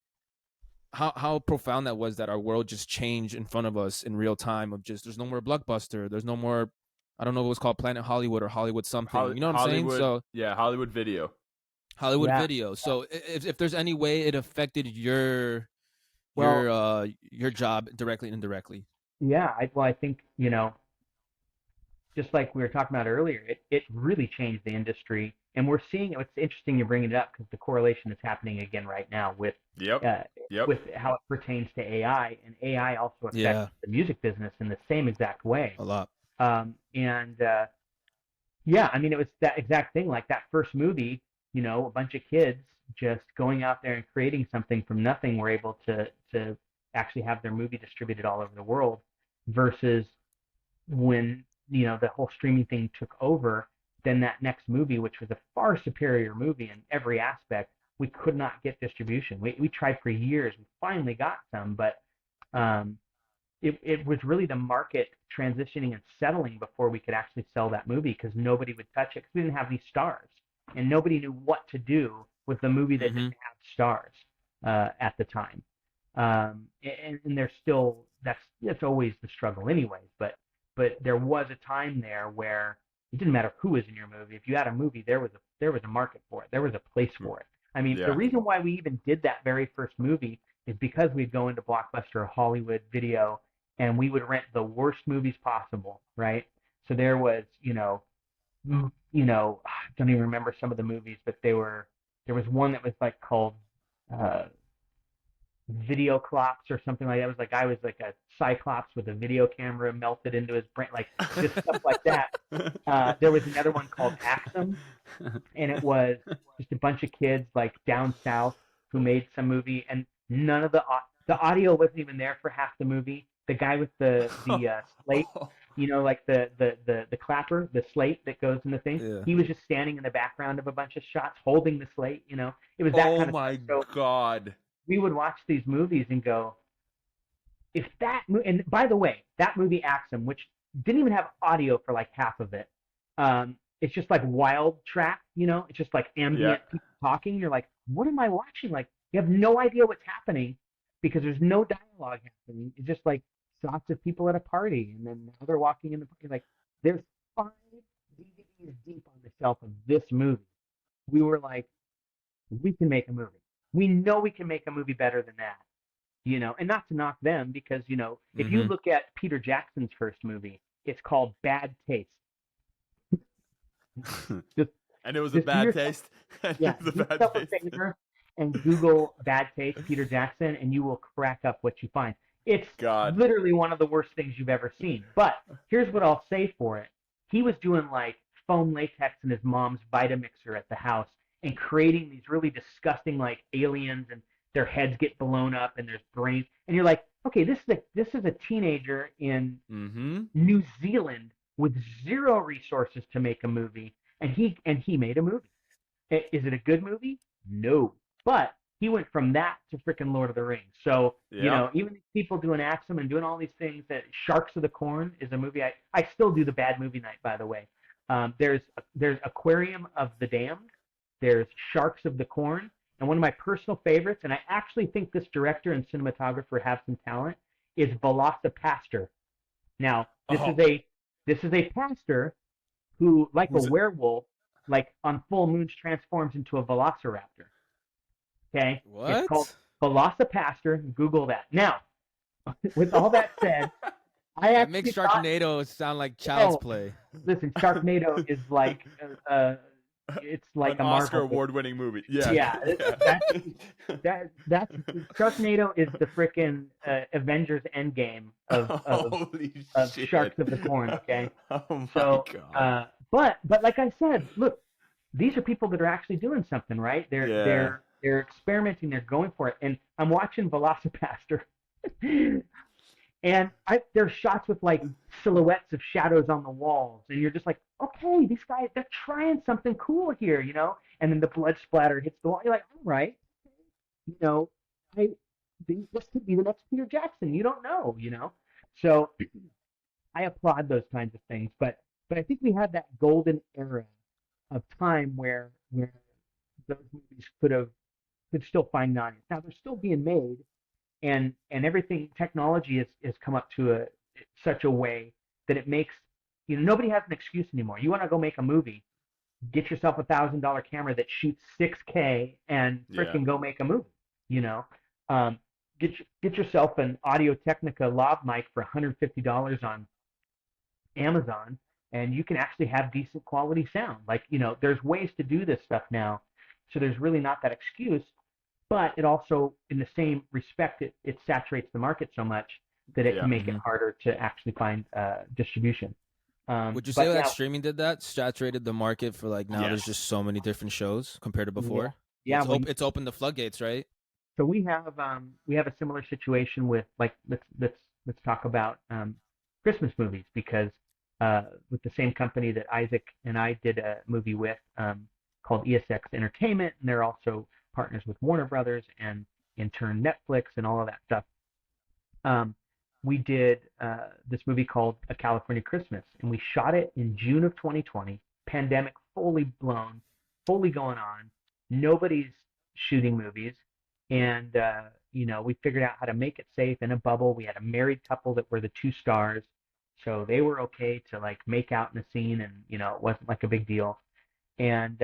how profound that was, that our world just changed in front of us in real time, of just, there's no more Blockbuster, there's no more, I don't know if it was called Planet Hollywood or Hollywood something, you know what I'm saying? So Hollywood Video. Video. So if there's any way it affected your job directly and indirectly. Yeah, I think, just like we were talking about earlier, it really changed the industry, and we're seeing, it's interesting you bring it up because the correlation is happening again right now with with how it pertains to AI, and AI also affects the music business in the same exact way. A lot. I mean, it was that exact thing, like that first movie, a bunch of kids just going out there and creating something from nothing were able to actually have their movie distributed all over the world, versus when the whole streaming thing took over, then that next movie, which was a far superior movie in every aspect, we could not get distribution. We tried for years. We finally got some, but it was really the market transitioning and settling before we could actually sell that movie, because nobody would touch it because we didn't have these stars, and nobody knew what to do with the movie that didn't have stars at the time. And there's still, that's always the struggle anyways, but there was a time there where it didn't matter who was in your movie. If you had a movie, there was a market for it. There was a place for it. I mean, the reason why we even did that very first movie is because we'd go into Blockbuster or Hollywood Video, and we would rent the worst movies possible, right? So there was, I don't even remember some of the movies, but there was one that was like called Video Clops or something like that. It was like, I was like a cyclops with a video camera melted into his brain, like just stuff like that. There was another one called Axum, and it was just a bunch of kids like down south who made some movie, and none of the audio wasn't even there for half the movie. The guy with the slate, like the clapper, the slate that goes in the thing, he was just standing in the background of a bunch of shots holding the slate. It was that kind of stuff. Oh my God. We would watch these movies and go, if that movie, and by the way, that movie Axum, which didn't even have audio for like half of it, it's just like wild track, it's just like ambient people talking. You're like, what am I watching? Like, you have no idea what's happening because there's no dialogue happening. It's just like shots of people at a party, and then now they're walking in the party. Like, 5 DVDs deep on the shelf of this movie. We were like, we can make a movie. We know we can make a movie better than that. And not to knock them because, if you look at Peter Jackson's first movie, it's called Bad Taste. And it was a bad taste. Yeah, do yourself a favor and Google Bad Taste Peter Jackson, and you will crack up what you find. It's literally one of the worst things you've ever seen. But here's what I'll say for it. He was doing like foam latex in his mom's Vitamixer at the house and creating these really disgusting like aliens, and their heads get blown up and there's brains. And you're like, okay, this is a teenager in New Zealand with zero resources to make a movie, and he made a movie. Is it a good movie? No. But he went from that to freaking Lord of the Rings. So, even people doing Axum and doing all these things, that Sharks of the Corn is a movie. I still do the bad movie night, by the way. There's Aquarium of the Damned. There's Sharks of the Corn. And one of my personal favorites, and I actually think this director and cinematographer have some talent, is Velocipaster. Now, this is a pastor who, like a werewolf, like on full moons, transforms into a velociraptor. Okay? What? It's called Velocipaster. Google that. Now, with all that said, It makes Sharknado sound like child's play. Listen, Sharknado is like it's like an a Oscar Marvel award-winning movie. Yeah. Yeah. That's Sharknado is the frickin' Avengers Endgame of Sharks of the Corn. Okay. Oh my God. But like I said, look, these are people that are actually doing something, right? They're experimenting. They're going for it. And I'm watching Velocipaster. And there's shots with like silhouettes of shadows on the walls, and you're just like, okay, these guys, they're trying something cool here, And then the blood splatter hits the wall. You're like, all right, this could be the next Peter Jackson. You don't know, So I applaud those kinds of things, but I think we had that golden era of time where those movies could still find an audience. Now they're still being made. And everything, technology has come up to such a way that it makes, nobody has an excuse anymore. You want to go make a movie, get yourself $1,000 camera that shoots 6K and freaking go make a movie. Get yourself an Audio-Technica lav mic for $150 on Amazon, and you can actually have decent quality sound. Like, there's ways to do this stuff now, so there's really not that excuse. But it also, in the same respect, it saturates the market so much that it can make it harder to actually find distribution. Would you say that streaming did that? Saturated the market for like now there's just so many different shows compared to before? Yeah. It's opened the floodgates, right? So we have a similar situation with, like, let's talk about Christmas movies, because with the same company that Isaac and I did a movie with called ESX Entertainment, and they're also partners with Warner Brothers and in turn Netflix and all of that stuff. We did this movie called A California Christmas, and we shot it in June of 2020. Pandemic fully blown, fully going on. Nobody's shooting movies, and we figured out how to make it safe in a bubble. We had a married couple that were the two stars, so they were okay to like make out in the scene, and it wasn't like a big deal. And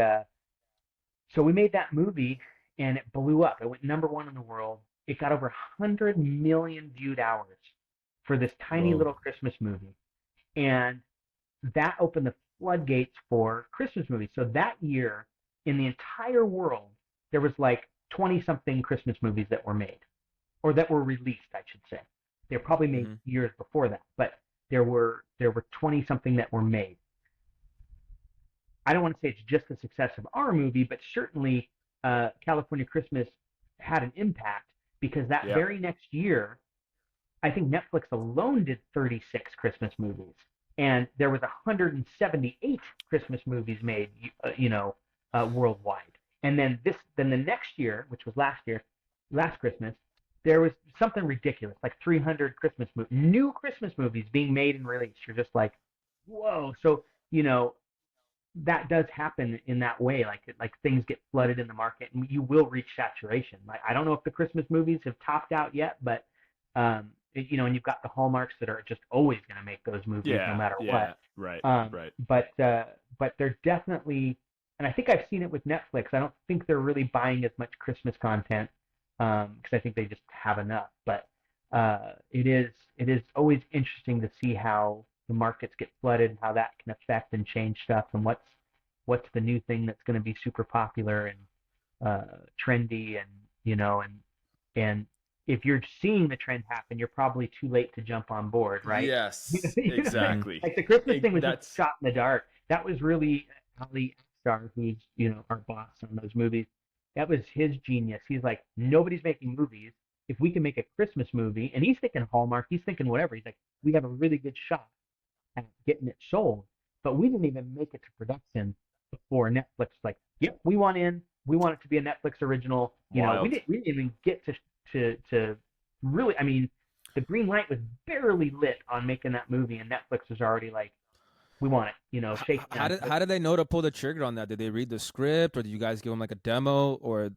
so we made that movie. And it blew up. It went #1 in the world. It got over 100 million viewed hours for this tiny little Christmas movie. And that opened the floodgates for Christmas movies. So that year, in the entire world, there was like 20-something Christmas movies that were made. Or that were released, I should say. They were probably made years before that. But there were 20-something that were made. I don't want to say it's just the success of our movie, but certainly California Christmas had an impact, because that very next year, I think Netflix alone did 36 Christmas movies, and there was 178 Christmas movies made, worldwide. And then the next year, which was last Christmas, there was something ridiculous, like 300 new Christmas movies being made and released. You're just like, whoa. So that does happen in that way, like things get flooded in the market, and you will reach saturation. Like, I don't know if the Christmas movies have topped out yet, but and you've got the hallmarks that are just always going to make those movies no matter what. Right. But they're definitely, and I think I've seen it with Netflix. I don't think they're really buying as much Christmas content because I think they just have enough. But it is always interesting to see how the markets get flooded, and how that can affect and change stuff, and what's the new thing that's going to be super popular and trendy, and if you're seeing the trend happen, you're probably too late to jump on board, right? Yes, exactly. Like the Christmas thing was just shot in the dark. That was really Ali Star, who's our boss on those movies. That was his genius. He's like, nobody's making movies. If we can make a Christmas movie, and he's thinking Hallmark, he's thinking whatever. He's like, we have a really good shot at getting it sold, but we didn't even make it to production before Netflix. Like, yep, we want in. We want it to be a Netflix original. We didn't even get to really. I mean, the green light was barely lit on making that movie, and Netflix was already like, we want it. How did they know to pull the trigger on that? Did they read the script, or did you guys give them like a demo, or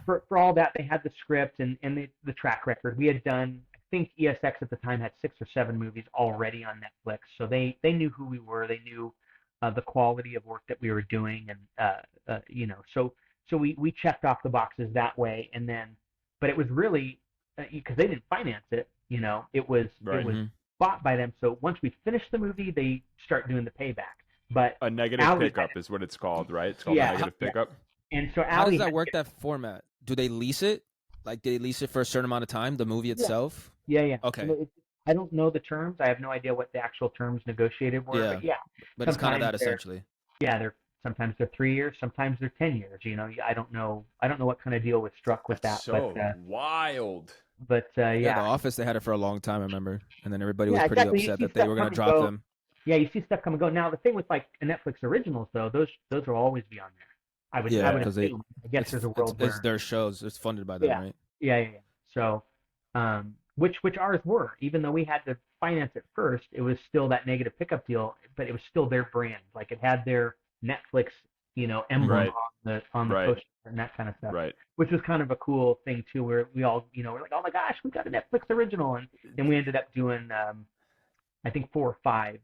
for all that they had the script and the track record. We had done, I think ESX at the time had 6 or 7 movies already on Netflix, so they knew who we were. They knew the quality of work that we were doing, and so we checked off the boxes that way, and then, but it was really because they didn't finance it. It was bought by them. So once we finish the movie, they start doing the payback. But a negative pickup is what it's called, right? It's called a negative pickup. And so how does that work? That format? Do they lease it? Like, do they lease it for a certain amount of time? The movie itself? Yeah. Okay. I don't know the terms. I have no idea what the actual terms negotiated were. But it's kind of that essentially. Yeah, sometimes they're 3 years, sometimes they're 10 years. I don't know what kind of deal was struck with that. So wild. But The Office, they had it for a long time, I remember, and then everybody was pretty upset that they were going to drop them. Yeah, you see stuff come and go. Now the thing with like Netflix originals, though, those will always be on there. I would assume. I guess there's a world where it's their shows. It's funded by them, right? Yeah. So, which ours were, even though we had to finance it first, it was still that negative pickup deal, but it was still their brand. Like it had their Netflix, emblem on the poster and that kind of stuff. Right. Which was kind of a cool thing too, where we all, we're like, oh my gosh, we got a Netflix original, and then we ended up doing, I think 4 or 5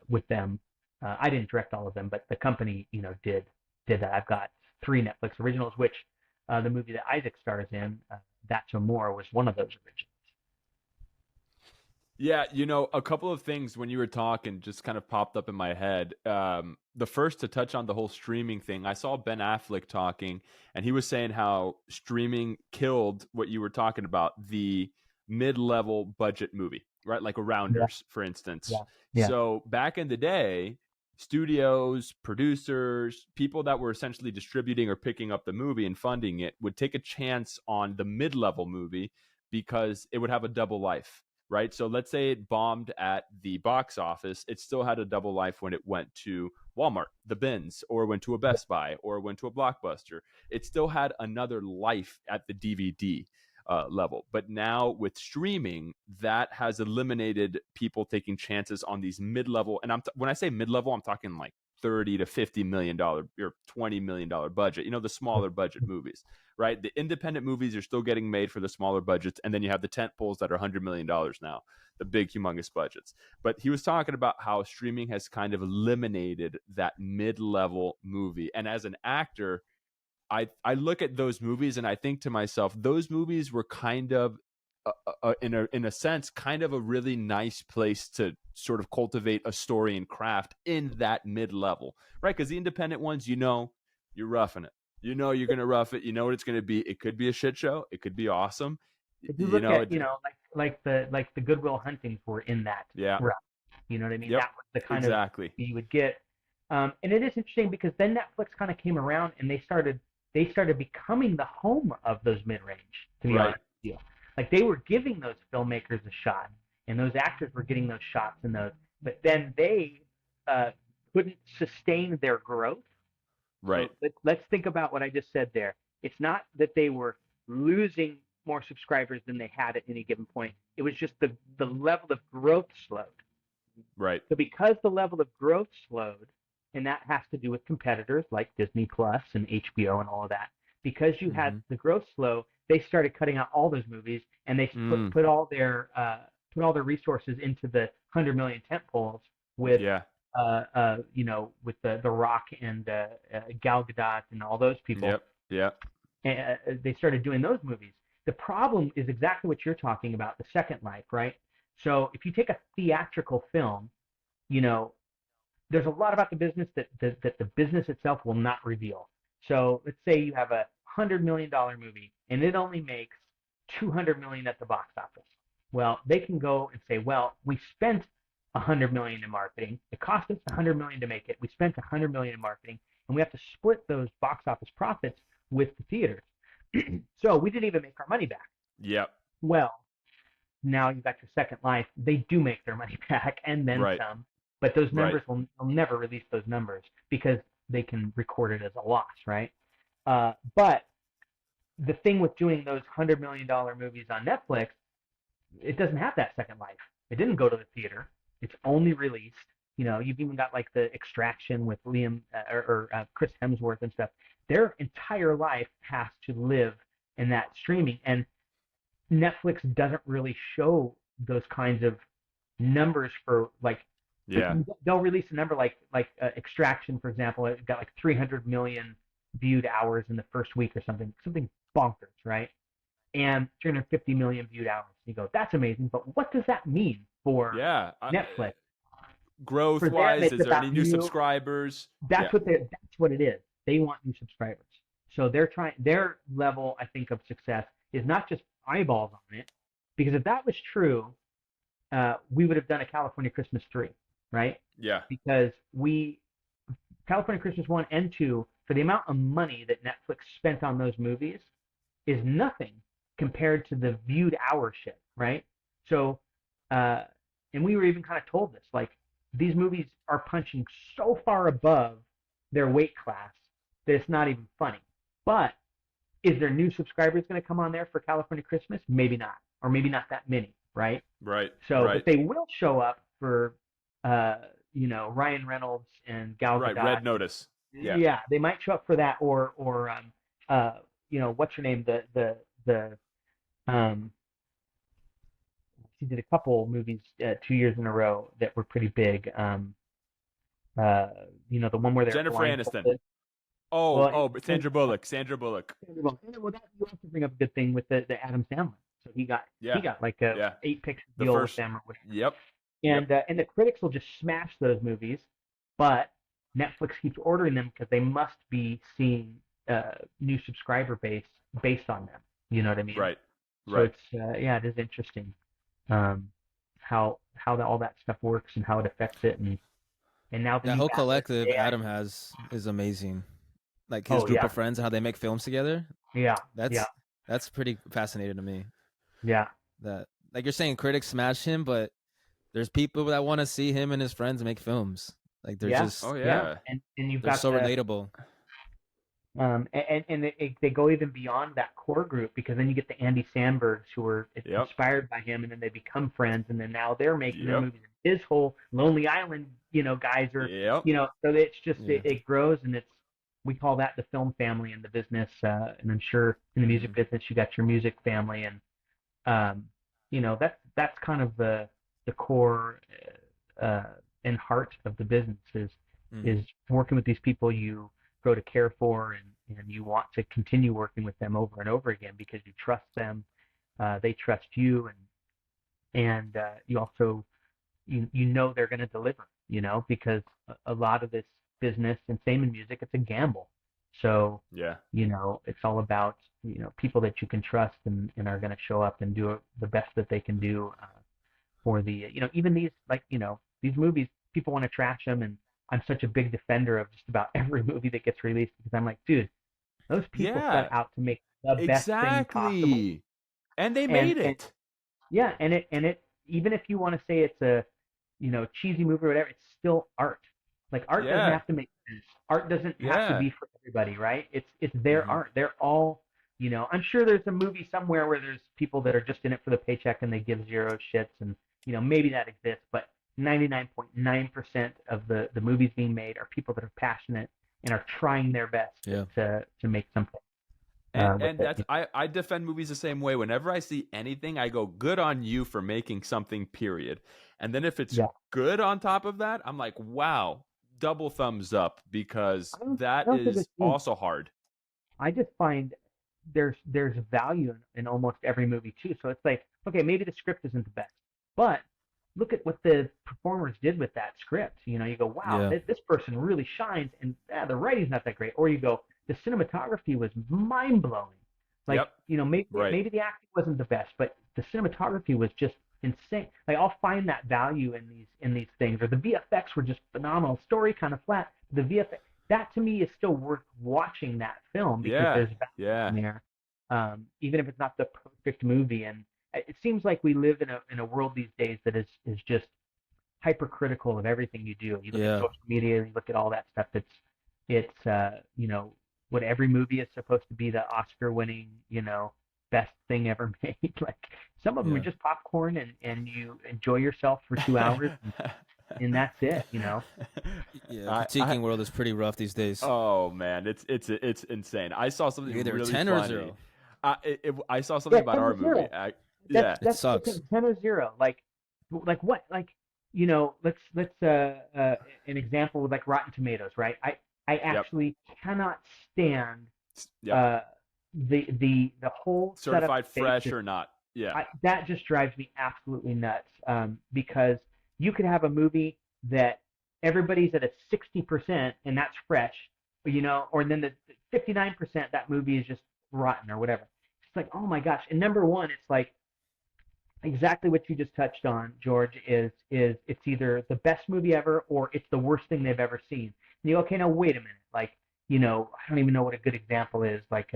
with them. I didn't direct all of them, but the company, did that. I've got 3 Netflix originals, which the movie that Isaac stars in, That's or More, was one of those originals. Yeah, a couple of things when you were talking just kind of popped up in my head. The first, to touch on the whole streaming thing, I saw Ben Affleck talking, and he was saying how streaming killed what you were talking about, the mid-level budget movie, right? Like a Rounders, for instance. Yeah. So back in the day, studios, producers, people that were essentially distributing or picking up the movie and funding it would take a chance on the mid-level movie because it would have a double life. Right. So let's say it bombed at the box office. It still had a double life when it went to Walmart, the bins, or went to a Best Buy, or went to a Blockbuster. It still had another life at the DVD level. But now with streaming, that has eliminated people taking chances on these mid-level. And when I say mid-level, I'm talking like $30 to $50 million or $20 million budget, the smaller budget movies, right? The independent movies are still getting made for the smaller budgets. And then you have the tent poles that are $100 million now, the big, humongous budgets. But he was talking about how streaming has kind of eliminated that mid-level movie. And as an actor, I look at those movies and I think to myself, those movies were kind of, in a sense, kind of a really nice place to sort of cultivate a story and craft in that mid-level, right? Because the independent ones, you're roughing it. You're going to rough it. You know what it's going to be. It could be a shit show. It could be awesome. If you look at, like the Goodwill Huntings were in that route. You know what I mean? Yep. That was the kind of you would get. And it is interesting because then Netflix kind of came around and they started becoming the home of those mid-range, to be honest with you. Like they were giving those filmmakers a shot, and those actors were getting those shots in those, but then they couldn't sustain their growth. Right. So let's think about what I just said there. It's not that they were losing more subscribers than they had at any given point. It was just the level of growth slowed. Right. So because the level of growth slowed, and that has to do with competitors like Disney Plus and HBO and all of that, because you had the growth slow, they started cutting out all those movies, and they put all their resources into the 100 million tent poles with with the Rock and Gal Gadot and all those people. Yep. And they started doing those movies. The problem is exactly what you're talking about, the second life, right? So if you take a theatrical film, there's a lot about the business that the business itself will not reveal. So let's say you have a $100 million movie and it only makes $200 million at the box office. Well, they can go and say, well, we spent $100 million in marketing. It cost us $100 million to make it. We spent $100 million in marketing, and we have to split those box office profits with the theaters. So we didn't even make our money back. Yep. Well, now you've got your second life. They do make their money back and then some, but those numbers will never release those numbers because they can record it as a loss, right? But the thing with doing those $100 million movies on Netflix, it doesn't have that second life. It didn't go to the theater. It's only released. You've even got like the Extraction with Liam or Chris Hemsworth and stuff. Their entire life has to live in that streaming, and Netflix doesn't really show those kinds of numbers for like. Yeah. They'll release a number like Extraction, for example. It got like 300 million viewed hours in the first week or something bonkers, right? And 350 million viewed hours. You go, that's amazing, but what does that mean for Netflix? Growth-wise, is there any new subscribers? That's what it is. They want new subscribers. So their level, I think, of success is not just eyeballs on it, because if that was true, we would have done a California Christmas 3, right? Yeah. Because California Christmas 1 and 2, for the amount of money that Netflix spent on those movies, is nothing compared to the viewed hourship, right? So, and we were even kind of told this, like, these movies are punching so far above their weight class that it's not even funny. But is there new subscribers going to come on there for California Christmas? Maybe not, or maybe not that many, right? Right. So, but they will show up for, Ryan Reynolds and Gal Gadot. Right. Red Notice. Yeah. Yeah, they might show up for that, or what's her name? She did a couple movies 2 years in a row that were pretty big. The one where they're Jennifer Aniston. But Sandra Bullock. Well, that you have to bring up a good thing with the Adam Sandler. So he got like a 8-picture deal with them. Yep. And the critics will just smash those movies, but Netflix keeps ordering them because they must be seeing new subscriber base based on them. You know what I mean? Right. So it's it is interesting how all that stuff works and how it affects it, and now that whole collective Adam has is amazing. Like his group of friends and how they make films together. Yeah, that's pretty fascinating to me. Yeah, that like you're saying, critics smash him, but there's people that want to see him and his friends make films. Like they're just and you've got so relatable. And they go even beyond that core group, because then you get the Andy Sambergs who were inspired by him, and then they become friends, and then now they're making their movies. His whole Lonely Island, guys are, so it's just it grows, and we call that the film family in the business, and I'm sure in the music business you got your music family, and that's kind of the core and heart of the business is working with these people you grow to care for, and you want to continue working with them over and over again because you trust them, they trust you, and you also they're going to deliver, because a lot of this business, and same in music, it's a gamble. So it's all about people that you can trust and are going to show up and do the best that they can do for the even these these movies, people want to trash them, and I'm such a big defender of just about every movie that gets released, because I'm like, dude, those people set out to make the best thing possible. And they made it. And it even if you want to say it's a cheesy movie or whatever, it's still art. Like art doesn't have to make sense. Art doesn't have to be for everybody, right? It's their art. They're all I'm sure there's a movie somewhere where there's people that are just in it for the paycheck and they give zero shits, and maybe that exists, but 99.9% of the movies being made are people that are passionate and are trying their best to make something. And that's I defend movies the same way. Whenever I see anything, I go, good on you for making something, period. And then if it's good on top of that, I'm like, wow, double thumbs up, because that is also hard. I just find there's value in almost every movie too. So it's like, okay, maybe the script isn't the best, but look at what the performers did with that script. You go, wow, this person really shines, and the writing's not that great. Or you go, the cinematography was mind blowing. Like, maybe the acting wasn't the best, but the cinematography was just insane. Like, I'll find that value in these things. Or the VFX were just phenomenal. Story kind of flat. The VFX, that to me is still worth watching that film, because there's value in there, even if it's not the perfect movie. And it seems like we live in a world these days that is just hypercritical of everything you do. You look at social media, you look at all that stuff. It's what every movie is supposed to be, the Oscar-winning, best thing ever made. Like, some of them are just popcorn, and you enjoy yourself for 2 hours, and that's it. Yeah, critiquing world is pretty rough these days. Oh man, it's insane. I saw something either really 10 funny. or 0. I saw something about our movie. It sucks. 10 or 0. Like what? Like, let's an example with like Rotten Tomatoes, right? I actually cannot stand the whole certified setup fresh or not. Yeah, that just drives me absolutely nuts. Because you could have a movie that everybody's at a 60% and that's fresh, or then the 59% that movie is just rotten or whatever. It's like, oh my gosh. And number one, it's like exactly what you just touched on, George, is it's either the best movie ever or it's the worst thing they've ever seen. And you go, okay, now wait a minute. Like, I don't even know what a good example is. Like,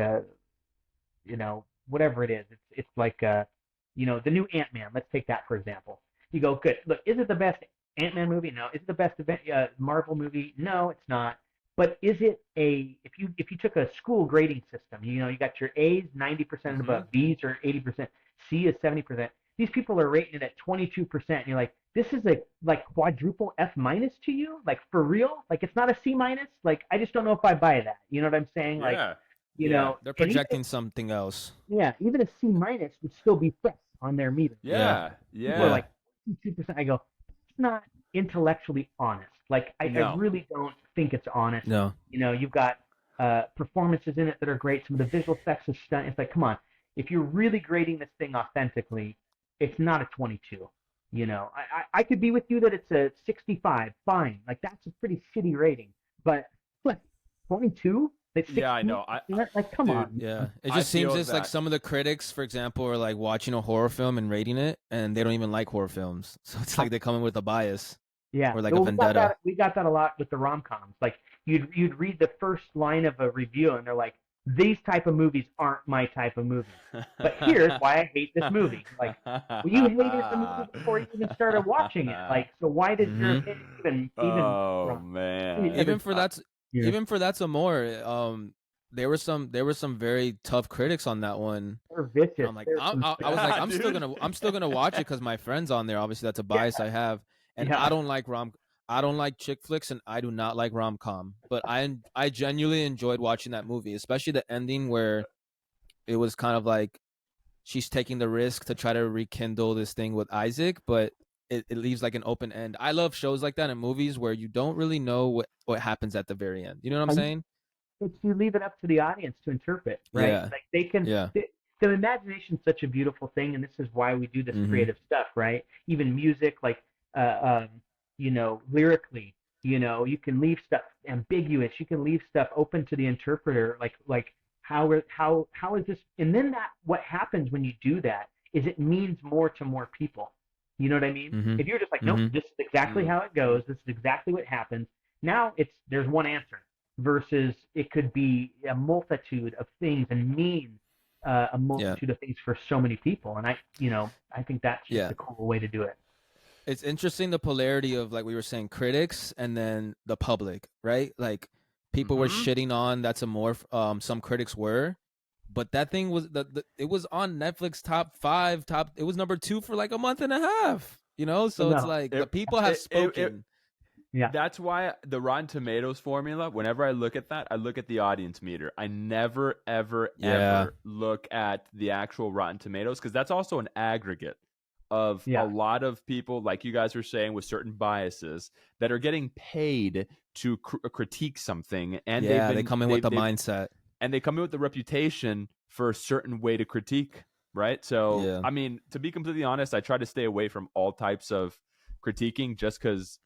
whatever it is. It's like, the new Ant-Man. Let's take that for example. You go, good. Look, is it the best Ant-Man movie? No. Is it the best Marvel movie? No, it's not. But is it if you took a school grading system, you got your A's 90% and above, B's are 80%, C is 70%. These people are rating it at 22%, and you're like, this is a like quadruple F minus to you, like for real? Like, it's not a C minus? Like, I just don't know if I buy that. You know what I'm saying? Yeah. Like, you know, they're projecting something else. Yeah, even a C minus would still be fresh on their meter. Yeah. People are like 2%. I go, it's not intellectually honest. Like, I really don't think it's honest. No. You've got performances in it that are great. Some of the visual effects are stunning. It's like, come on. If you're really grading this thing authentically, it's not a 22. I could be with you that it's a 65. Fine. Like, that's a pretty shitty rating. But, what, 22? Yeah, I know. Like, come on. Yeah, it just seems as like some of the critics, for example, are like watching a horror film and rating it, and they don't even like horror films. So it's like they come in with a bias. Yeah, or like a vendetta. We got that a lot with the rom-coms. Like, you'd read the first line of a review, and they're like, "These type of movies aren't my type of movie." But here's why I hate this movie. Like, well, you hated the movie before you even started watching it. Like, so why did your opinion even? Oh man! Even for that some more. There were some very tough critics on that one. They're vicious. I'm like, I was like, I'm still gonna watch it because my friend's on there. Obviously, that's a bias I have, and I don't like chick flicks, and I do not like rom-com. But I genuinely enjoyed watching that movie, especially the ending where it was kind of like she's taking the risk to try to rekindle this thing with Isaac, but it leaves like an open end. I love shows like that in movies where you don't really know what happens at the very end. You know what I'm saying? It's you leave it up to the audience to interpret, right? Yeah. Like, they can. Yeah. The imagination's such a beautiful thing, and this is why we do this creative stuff, right? Even music, like, lyrically, you can leave stuff ambiguous. You can leave stuff open to the interpreter, like how is this? And then what happens when you do that is it means more to more people. You know what I mean? If you're just like, nope, this is exactly how it goes. This is exactly what happens. Now there's one answer versus it could be a multitude of things and mean a multitude of things for so many people. And I think that's just a cool way to do it. It's interesting, the polarity of, like we were saying, critics and then the public, right? Like, people were shitting on That's a Morph. Some critics were, but that thing was it was on Netflix top 5. It was number 2 for like a month and a half. So it's like the people have spoken. Yeah. That's why the Rotten Tomatoes formula, whenever I look at that, I look at the audience meter. I never, ever, ever look at the actual Rotten Tomatoes, because that's also an aggregate of a lot of people, like you guys were saying, with certain biases that are getting paid to critique something. And they come in with the mindset. And they come in with the reputation for a certain way to critique, right? So, I mean, to be completely honest, I try to stay away from all types of critiquing just because,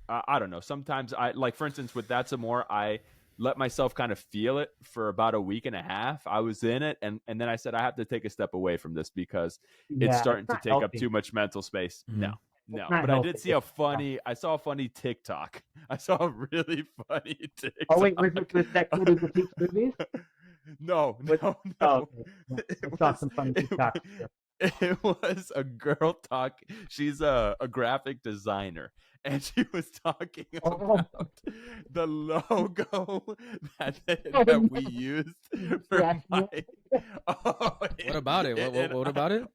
I don't know. Sometimes like, for instance, with That's Amore, I let myself kind of feel it for about a week and a half. I was in it, and then I said, I have to take a step away from this because it's starting to take up too much mental space. No. But I did see I saw a funny TikTok. I saw a really funny TikTok. Oh, wait, was that kid who critiques movies? No. Oh, okay. I saw some funny TikToks. It was a girl talk. She's a graphic designer, and she was talking about the logo that we used for What about it? What about it?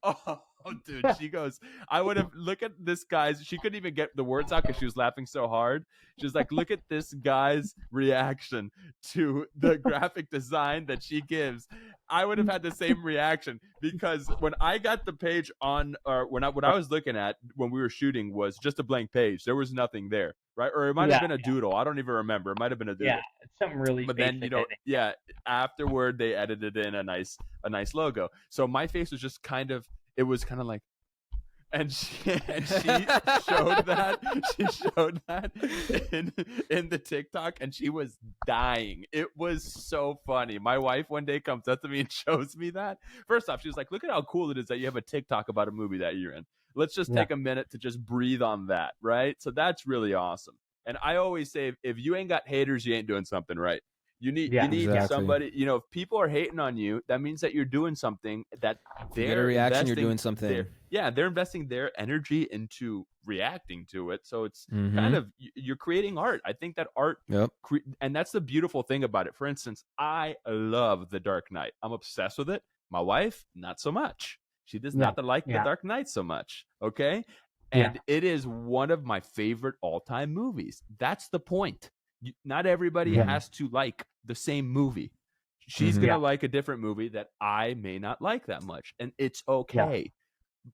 Oh, dude, she goes, I would have, look at this guy's, she couldn't even get the words out because she was laughing so hard. She was like, look at this guy's reaction to the graphic design that she gives. I would have had the same reaction, because when I got the page on, or what I was looking at when we were shooting was just a blank page. There was nothing there, right? Or it might have been a doodle. I don't even remember. It might have been a doodle. Yeah, it's something really. But basic, then afterward they edited in a nice logo. So my face was just kind of, it was kind of like, and she showed that in the TikTok, and she was dying. It was so funny. My wife one day comes up to me and shows me that. First off, she was like, look at how cool it is that you have a TikTok about a movie that you're in. Let's just take a minute to just breathe on that, right? So that's really awesome. And I always say, if you ain't got haters, you ain't doing something right. You need somebody, if people are hating on you, that means that you're doing something that they're get a reaction, you're doing something. They're investing their energy into reacting to it. So it's kind of, you're creating art. I think that art, and that's the beautiful thing about it. For instance, I love The Dark Knight. I'm obsessed with it. My wife, not so much. She does not like The Dark Knight so much. Okay. And it is one of my favorite all-time movies. That's the point. Not everybody has to like the same movie. She's going to like a different movie that I may not like that much. And it's okay.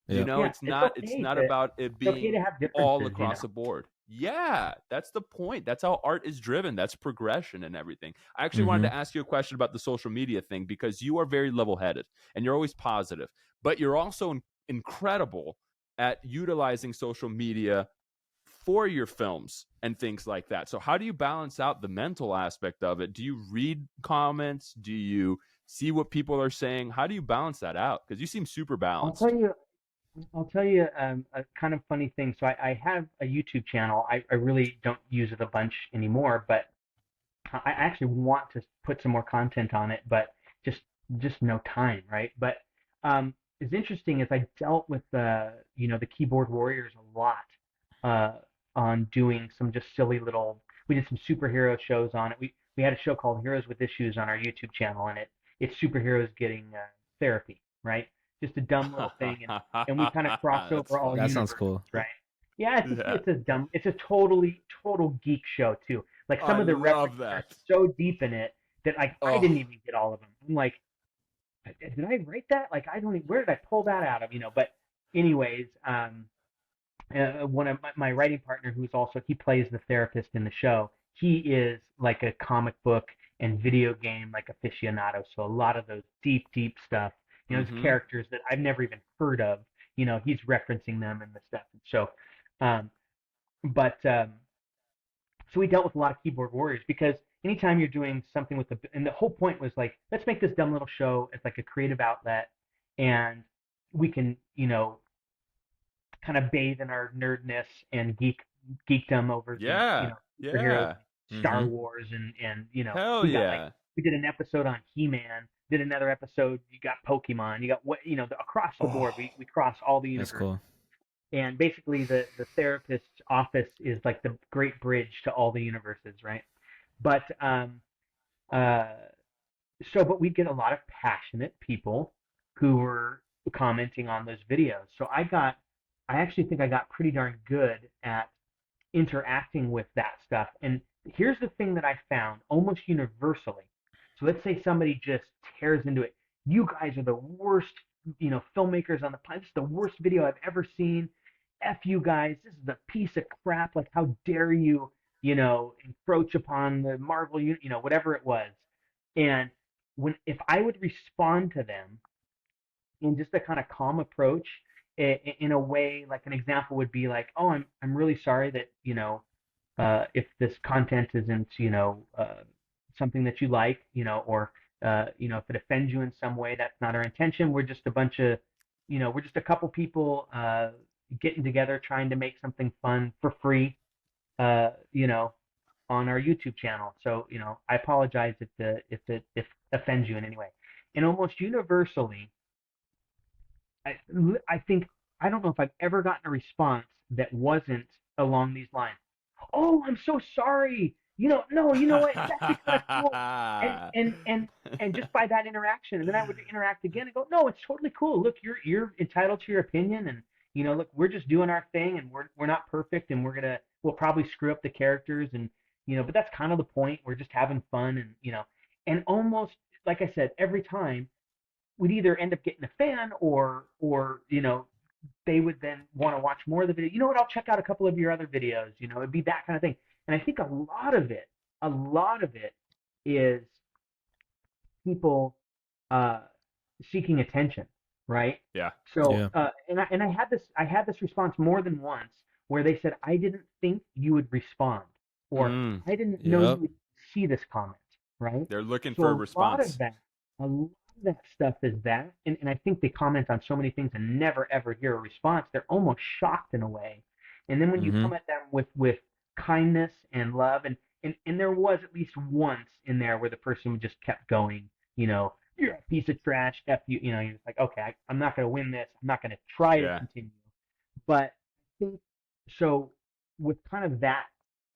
It's not about it being all across the board. Yeah, that's the point. That's how art is driven. That's progression and everything. I actually wanted to ask you a question about the social media thing, because you are very level-headed and you're always positive, but you're also incredible at utilizing social media for your films and things like that. So how do you balance out the mental aspect of it? Do you read comments? Do you see what people are saying? How do you balance that out? Because you seem super balanced. I'll tell you a kind of funny thing. So I have a YouTube channel. I really don't use it a bunch anymore, but I actually want to put some more content on it, but just no time, right? But it's interesting, as I dealt with the keyboard warriors a lot on doing some just silly little. We did some superhero shows on it. We had a show called Heroes with Issues on our YouTube channel, and it's superheroes getting therapy, right? Just a dumb little thing, and we kind of cross over all. That sounds cool, right? Yeah, it's a total geek show too. Like some of the references are so deep in it that I didn't even get all of them. I'm like, did I write that? Like, I don't even, where did I pull that out of? But anyways, one of my writing partner, he plays the therapist in the show. He is like a comic book and video game like aficionado. So a lot of those deep stuff, those characters that I've never even heard of, he's referencing them and the stuff. And so, so we dealt with a lot of keyboard warriors, because anytime you're doing something and the whole point was like, let's make this dumb little show as like a creative outlet, and we can, kind of bathe in our nerdness and geekdom over superheroes, Star Wars, and hell yeah. We did an episode on He-Man, did another episode, you got Pokemon, you got across the board, we cross all the universes. That's cool. And basically the therapist's office is like the great bridge to all the universes, right? But but we get a lot of passionate people who were commenting on those videos. So I actually think I got pretty darn good at interacting with that stuff. And here's the thing that I found almost universally. So let's say somebody just tears into it. You guys are the worst, filmmakers on the planet. This is the worst video I've ever seen. F you guys. This is a piece of crap. Like, how dare you, encroach upon the Marvel, whatever it was. And if I would respond to them in just a kind of calm approach, in a way, like an example would be like, oh, I'm really sorry that, if this content isn't, something that you like, or, if it offends you in some way, that's not our intention. We're just a bunch of, we're just a couple people getting together trying to make something fun for free, on our YouTube channel. So, I apologize if it offends you in any way. And almost universally, I think, I don't know if I've ever gotten a response that wasn't along these lines. Oh, I'm so sorry. No, you know what? It's actually kind of cool. And just by that interaction, and then I would interact again and go, no, it's totally cool. Look, you're entitled to your opinion, and look, we're just doing our thing, and we're not perfect, and we'll probably screw up the characters, and but that's kind of the point. We're just having fun, and almost like I said, every time we'd either end up getting a fan or they would then want to watch more of the video. You know what? I'll check out a couple of your other videos. It'd be that kind of thing. And I think a lot of it is people seeking attention, right? Yeah. So, Yeah. and I had this response more than once where they said, I didn't think you would respond, or I didn't know you would see this comment, right? They're looking So for a response. A lot of that stuff is that, and I think they comment on so many things and never ever hear a response. They're almost shocked in a way. And then when you come at them with kindness and love, and there was at least once in there where the person just kept going, you're a piece of trash, F you, you're just like, okay, I'm not going to win this. I'm not going to try to continue. But I think, so with kind of that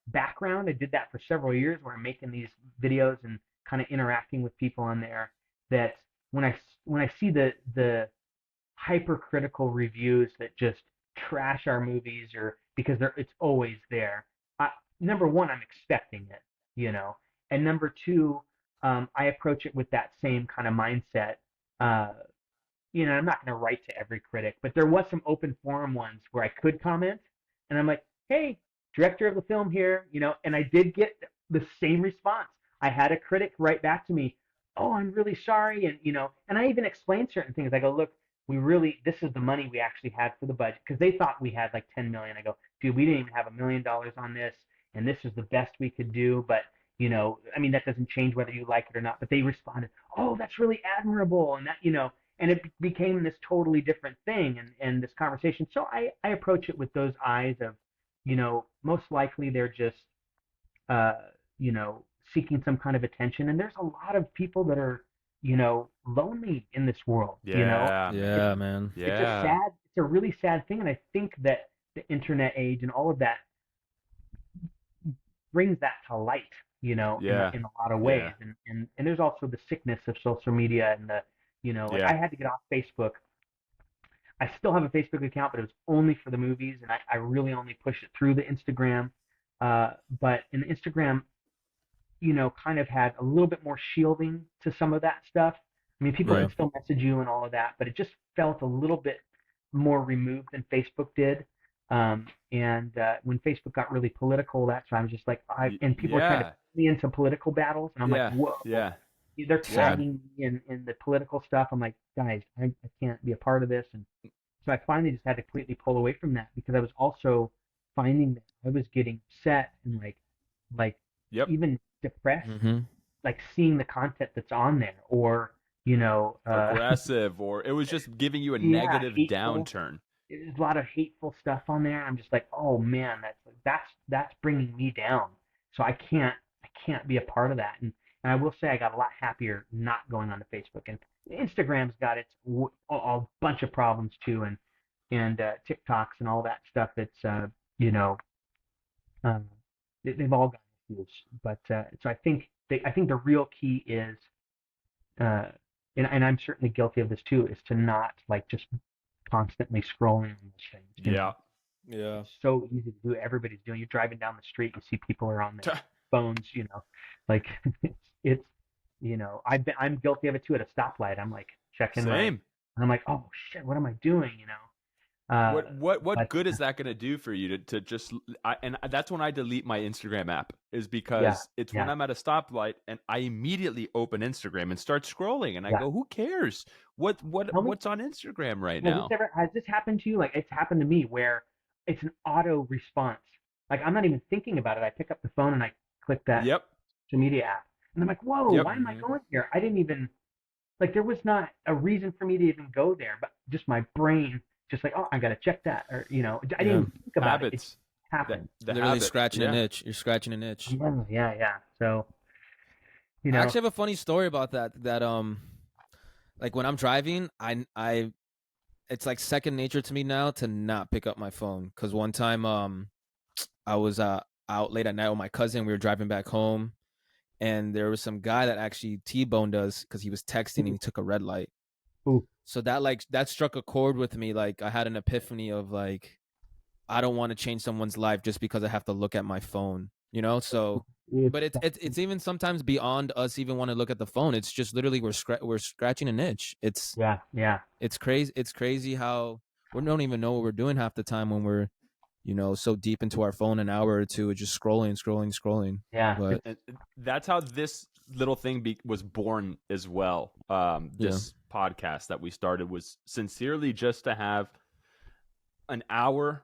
background, I did that for several years where I'm making these videos and kind of interacting with people on there, that when I see the hypercritical reviews that just trash our movies, or because it's always there. Number one, I'm expecting it, and number two, I approach it with that same kind of mindset. I'm not going to write to every critic, but there was some open forum ones where I could comment, and I'm like, hey, director of the film here, and I did get the same response. I had a critic write back to me, oh, I'm really sorry, and I even explained certain things. I go, look, this is the money we actually had for the budget, because they thought we had like 10 million. I go, dude, we didn't even have $1 million on this, and this is the best we could do. But that doesn't change whether you like it or not. But they responded, oh, that's really admirable, and that, and it became this totally different thing, and this conversation. So I approach it with those eyes of, most likely they're just, seeking some kind of attention, and there's a lot of people that are, lonely in this world. Yeah, man. Yeah. It's a really sad thing. And I think that the internet age and all of that brings that to light, in a lot of ways. And there's also the sickness of social media and I had to get off Facebook. I still have a Facebook account, but it was only for the movies. And I really only push it through the Instagram. But in the Instagram, kind of had a little bit more shielding to some of that stuff. I mean, people can still message you and all of that, but it just felt a little bit more removed than Facebook did. And when Facebook got really political, that's when I was just like, and people were trying to put me into political battles, and I'm like, whoa, they're tagging me in the political stuff. I'm like, guys, I can't be a part of this. And so I finally just had to completely pull away from that, because I was also finding that I was getting upset and like even depressed, like seeing the content that's on there, or aggressive, or it was just giving you a negative downturn. There's a lot of hateful stuff on there. I'm just like, oh man, that's bringing me down. So I can't be a part of that. And I will say I got a lot happier not going on to Facebook. And Instagram's got a bunch of problems too, and TikToks and all that stuff. It's they've all got issues. But so I think the real key is, and I'm certainly guilty of this too, is to not like just constantly scrolling on those things. You know? Yeah. It's so easy to do. Everybody's doing. You're driving down the street, you see people are on their phones. Like it's I'm guilty of it too. At a stoplight, I'm like checking Same. and I'm like, oh shit, what am I doing? What But good is that going to do for you to just and that's when I delete my Instagram app, is yeah, because it's when yeah, I'm at a stoplight and I immediately open Instagram and start scrolling, and I yeah. go, who cares Tell me, what's on Instagram right has this now? ever has this happened to you? Like it's happened to me where it's an auto response. Like I'm not even thinking about it. I pick up the phone and I click that Yep. social media app, and I'm like, whoa, Yep. why am I going here? I didn't even like there was not a reason for me to even go there, but just my brain just like, oh, I gotta check that, or I didn't even think about it. It just Habits. happened. The Literally habit. scratching Yeah. an itch. You're scratching an itch. Yeah. So I actually have a funny story about that. Like when I'm driving, I it's like second nature to me now to not pick up my phone. Because one time, I was out late at night with my cousin. We were driving back home, and there was some guy that actually T-boned us because he was texting and he took a red light. ooh, So that struck a chord with me. Like I had an epiphany of like, I don't want to change someone's life just because I have to look at my phone, So, but it's even sometimes beyond us even want to look at the phone. It's just literally we're scratching an itch. It's yeah. it's crazy. It's crazy how we don't even know what we're doing half the time when we're so deep into our phone, an hour or two, just scrolling. Yeah. But And that's how this little thing was born as well. This podcast that we started was sincerely just to have an hour,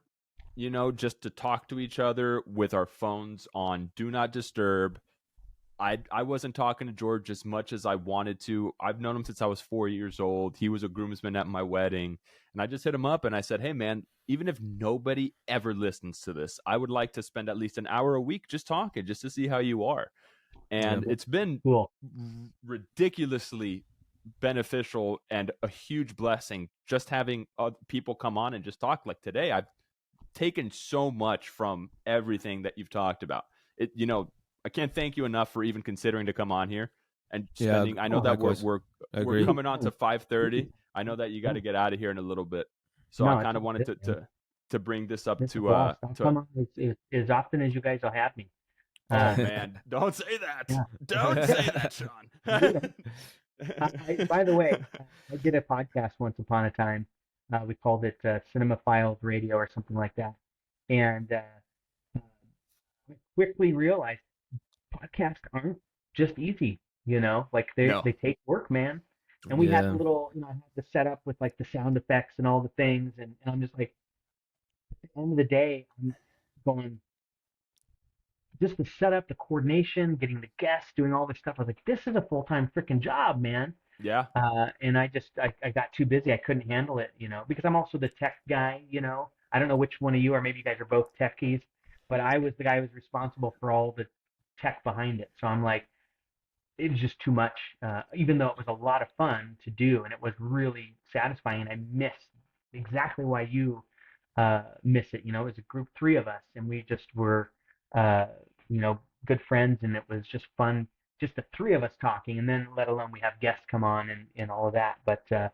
just to talk to each other with our phones on do not disturb. I wasn't talking to George as much as I wanted to. I've known him since I was 4 years old. He was a groomsman at my wedding. And I just hit him up and I said, hey, man, even if nobody ever listens to this, I would like to spend at least an hour a week just talking, just to see how you are. And it's been Cool. ridiculously beneficial and a huge blessing just having people come on and just talk. Like today, I've taken so much from everything that you've talked about. I can't thank you enough for even considering to come on here and spending. I know that we're coming on to 5:30. I know that you got to get out of here in a little bit, so I kind of wanted to bring this up to I'll come on as often as you guys will have me. Oh man, don't say that. Yeah. Don't say that, Shaun. By the way, I did a podcast once upon a time. We called it Cinema Files Radio or something like that, and I quickly realized podcasts aren't just easy. Like they take work, man. And we had a little, I had to set up with like the sound effects and all the things, and I'm just like, at the end of the day, I'm going just the setup, the coordination, getting the guests, doing all this stuff. I was like, this is a full-time freaking job, man. Yeah. And I got too busy. I couldn't handle it, because I'm also the tech guy, I don't know which one of you are. Maybe you guys are both techies, but I was the guy who was responsible for all the tech behind it. So I'm like, it was just too much, even though it was a lot of fun to do and it was really satisfying. And I missed exactly why you miss it. It was a group 3 of us, and we just were, good friends, and it was just fun, just the 3 of us talking, and then let alone we have guests come on and all of that. But yeah,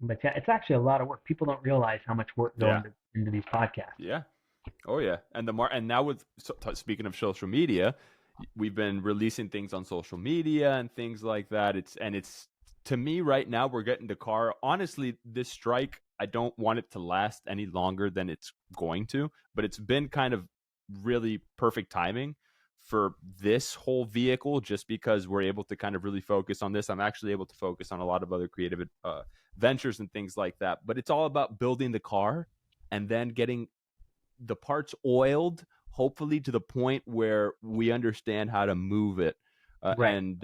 it's actually a lot of work. People don't realize how much work goes into these podcasts. Yeah. Oh yeah. And now with speaking of social media, we've been releasing things on social media and things like that. It's to me right now, we're getting the car. Honestly, this strike, I don't want it to last any longer than it's going to, but it's been kind of really perfect timing for this whole vehicle, just because we're able to kind of really focus on this. I'm actually able to focus on a lot of other creative ventures and things like that, but it's all about building the car and then getting the parts oiled, hopefully to the point where we understand how to move it. Right. And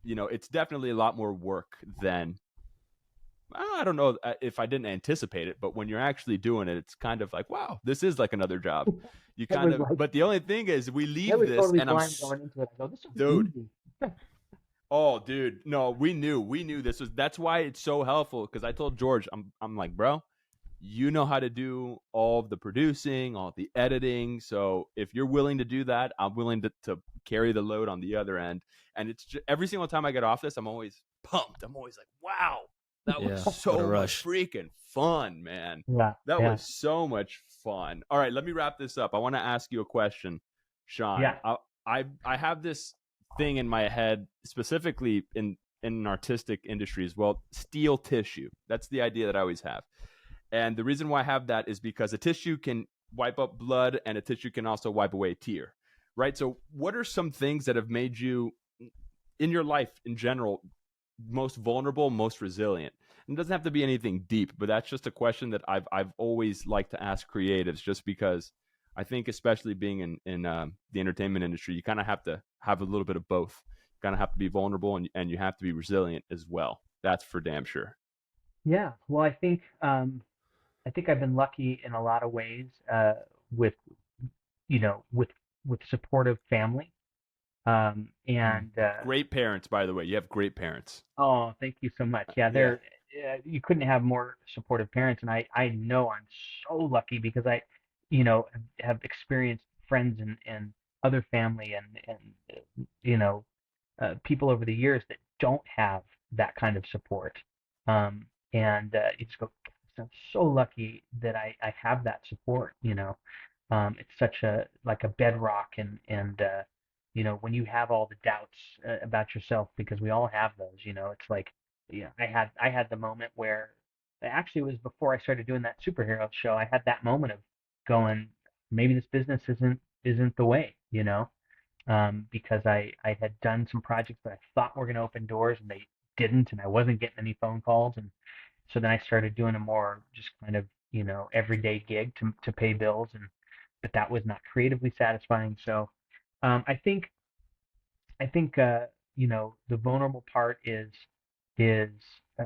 it's definitely a lot more work than, I don't know if I didn't anticipate it, but when you're actually doing it, it's kind of like, wow, this is like another job. You kind of, but the only thing is we leave this totally and I'm going into it. I go, this is dude. easy. Oh, dude, no, we knew that's why it's so helpful. Cause I told George, I'm like, bro, you know how to do all of the producing, all the editing. So if you're willing to do that, I'm willing to carry the load on the other end. And it's just, every single time I get off this, I'm always pumped. I'm always like, wow, That Yeah, was what a so much rush. freaking fun, man. Yeah. That yeah. was so much fun. All right, let me wrap this up. I want to ask you a question, Shaun. Yeah. I have this thing in my head, specifically in an artistic industry as well, steel tissue. That's the idea that I always have. And the reason why I have that is because a tissue can wipe up blood and a tissue can also wipe away a tear, right? So what are some things that have made you, in your life in general, most vulnerable, most resilient? And it doesn't have to be anything deep, but that's just a question that I've always liked to ask creatives, just because I think, especially being in the entertainment industry, you kind of have to have a little bit of both. You kind of have to be vulnerable and you have to be resilient as well. That's for damn sure. Yeah. Well, I think I've been lucky in a lot of ways with with supportive family. And Great parents, by the way. You have great parents. oh, thank you so much. Yeah, Yeah. you couldn't have more supportive parents, and I know I'm so lucky because I, have experienced friends and other family and people over the years that don't have that kind of support. And you just go, I'm so lucky that I have that support. It's such a bedrock, and when you have all the doubts about yourself, because we all have those. It's like, I had the moment where, actually it was before I started doing that superhero show. I had that moment of going, maybe this business isn't the way, because I had done some projects that I thought were going to open doors and they didn't, and I wasn't getting any phone calls. And so then I started doing a more just kind of, everyday gig to pay bills, but that was not creatively satisfying. So I think the vulnerable part is uh,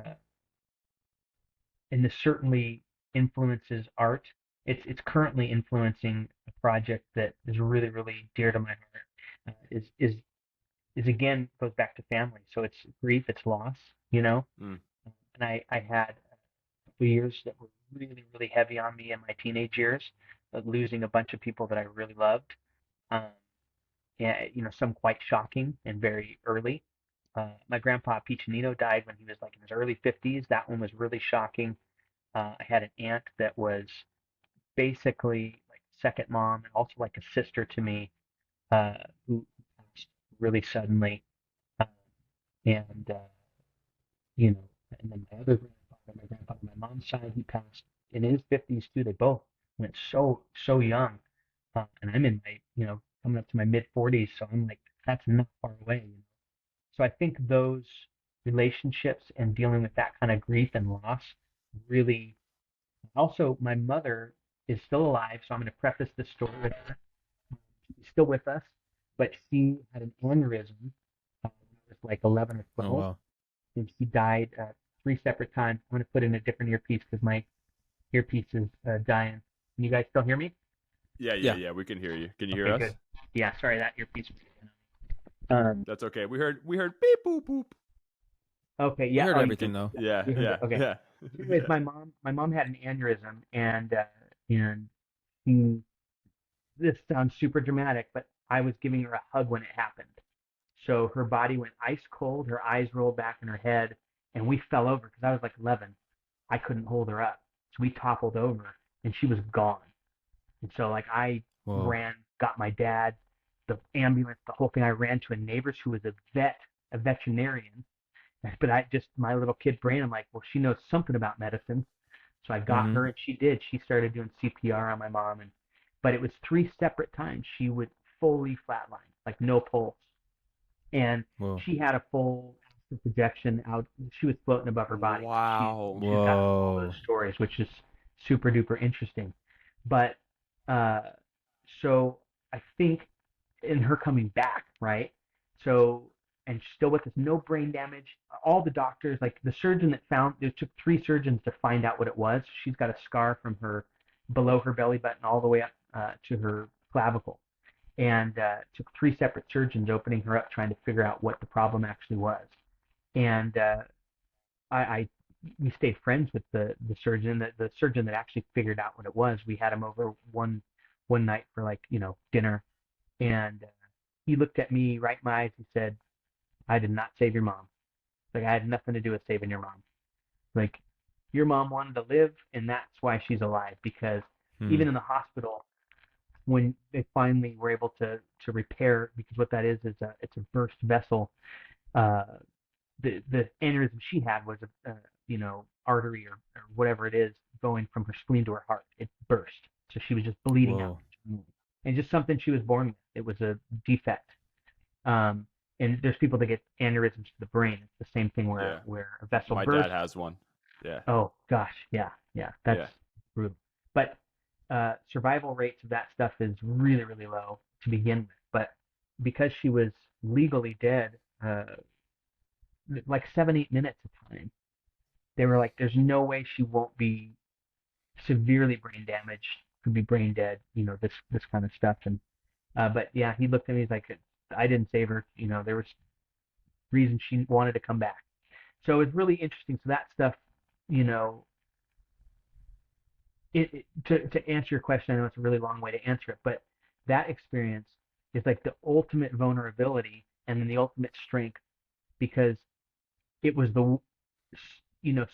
and this certainly influences art. It's currently influencing a project that is really, really dear to my heart. Is again, goes back to family. So it's grief, it's loss, Mm. and I had a couple years that were really, really heavy on me in my teenage years, of losing a bunch of people that I really loved. Um, yeah, some quite shocking and very early. My grandpa Piccinino died when he was like in his early 50s. That one was really shocking. I had an aunt that was basically like second mom and also like a sister to me, uh, who passed really suddenly. Uh, and you know, and then my grandfather on my mom's side, he passed in his 50s too. They both went so young, and I'm in my, coming up to my mid 40s, so I'm like, that's not far away. So I think those relationships and dealing with that kind of grief and loss really. Also, my mother is still alive, so I'm going to preface this story with her. She's still with us, but she had an aneurysm when I was like 11 or Oh 12, wow. and she died three separate times. I'm going to put in a different earpiece because my earpiece is dying. Can you guys still hear me? Yeah. We can hear you. Can you hear us? Good. Yeah, sorry, that earpiece was dying. That's okay. We heard beep boop boop. Okay, We yeah. heard Oh, everything though. Yeah. you heard it. Okay. Yeah. Anyways, my mom had an aneurysm, and she, this sounds super dramatic, but I was giving her a hug when it happened. So her body went ice cold, her eyes rolled back in her head, and we fell over because I was like 11. I couldn't hold her up. So we toppled over, and she was gone. And so, like, I Whoa. ran, got my dad, the ambulance, the whole thing. I ran to a neighbor's who was a veterinarian. But my little kid brain, I'm like, well, she knows something about medicine. So I got Mm-hmm. her, and she did. She started doing CPR on my mom, but it was three separate times she would fully flatline, like no pulse. And Whoa. she had a full astral projection out. She was floating above her body. Wow. She's got all Whoa. those stories, which is super duper interesting. But uh, so I think in her coming back, right? So, and she's still with us, no brain damage. All the doctors, like the surgeon that found, it took three surgeons to find out what it was. She's got a scar from her below her belly button all the way up to her clavicle. And took three separate surgeons opening her up, trying to figure out what the problem actually was. And I we stayed friends with the surgeon, the surgeon that actually figured out what it was. We had him over one night for, like, dinner, and he looked at me right in my eyes. He said, "I did not save your mom. Like, I had nothing to do with saving your mom." Like, your mom wanted to live, and that's why she's alive. Because even in the hospital, when they finally were able to repair, because what that is it's a burst vessel. The aneurysm she had was a artery or whatever it is going from her spleen to her heart. It burst, so she was just bleeding out, and just something she was born with. It was a defect. And there's people that get aneurysms to the brain. It's the same thing where a vessel bursts. My dad has one. Yeah. Oh gosh, yeah. That's brutal. But survival rates of that stuff is really, really low to begin with. But because she was legally dead, like 7-8 minutes a time, they were like, "There's no way she won't be severely brain damaged, could be brain dead." This kind of stuff. And but yeah, he looked at me. He's like, "I didn't save her. There was reasons she wanted to come back." So it was really interesting. So that stuff, to answer your question, I know it's a really long way to answer it, but that experience is like the ultimate vulnerability and then the ultimate strength, because it was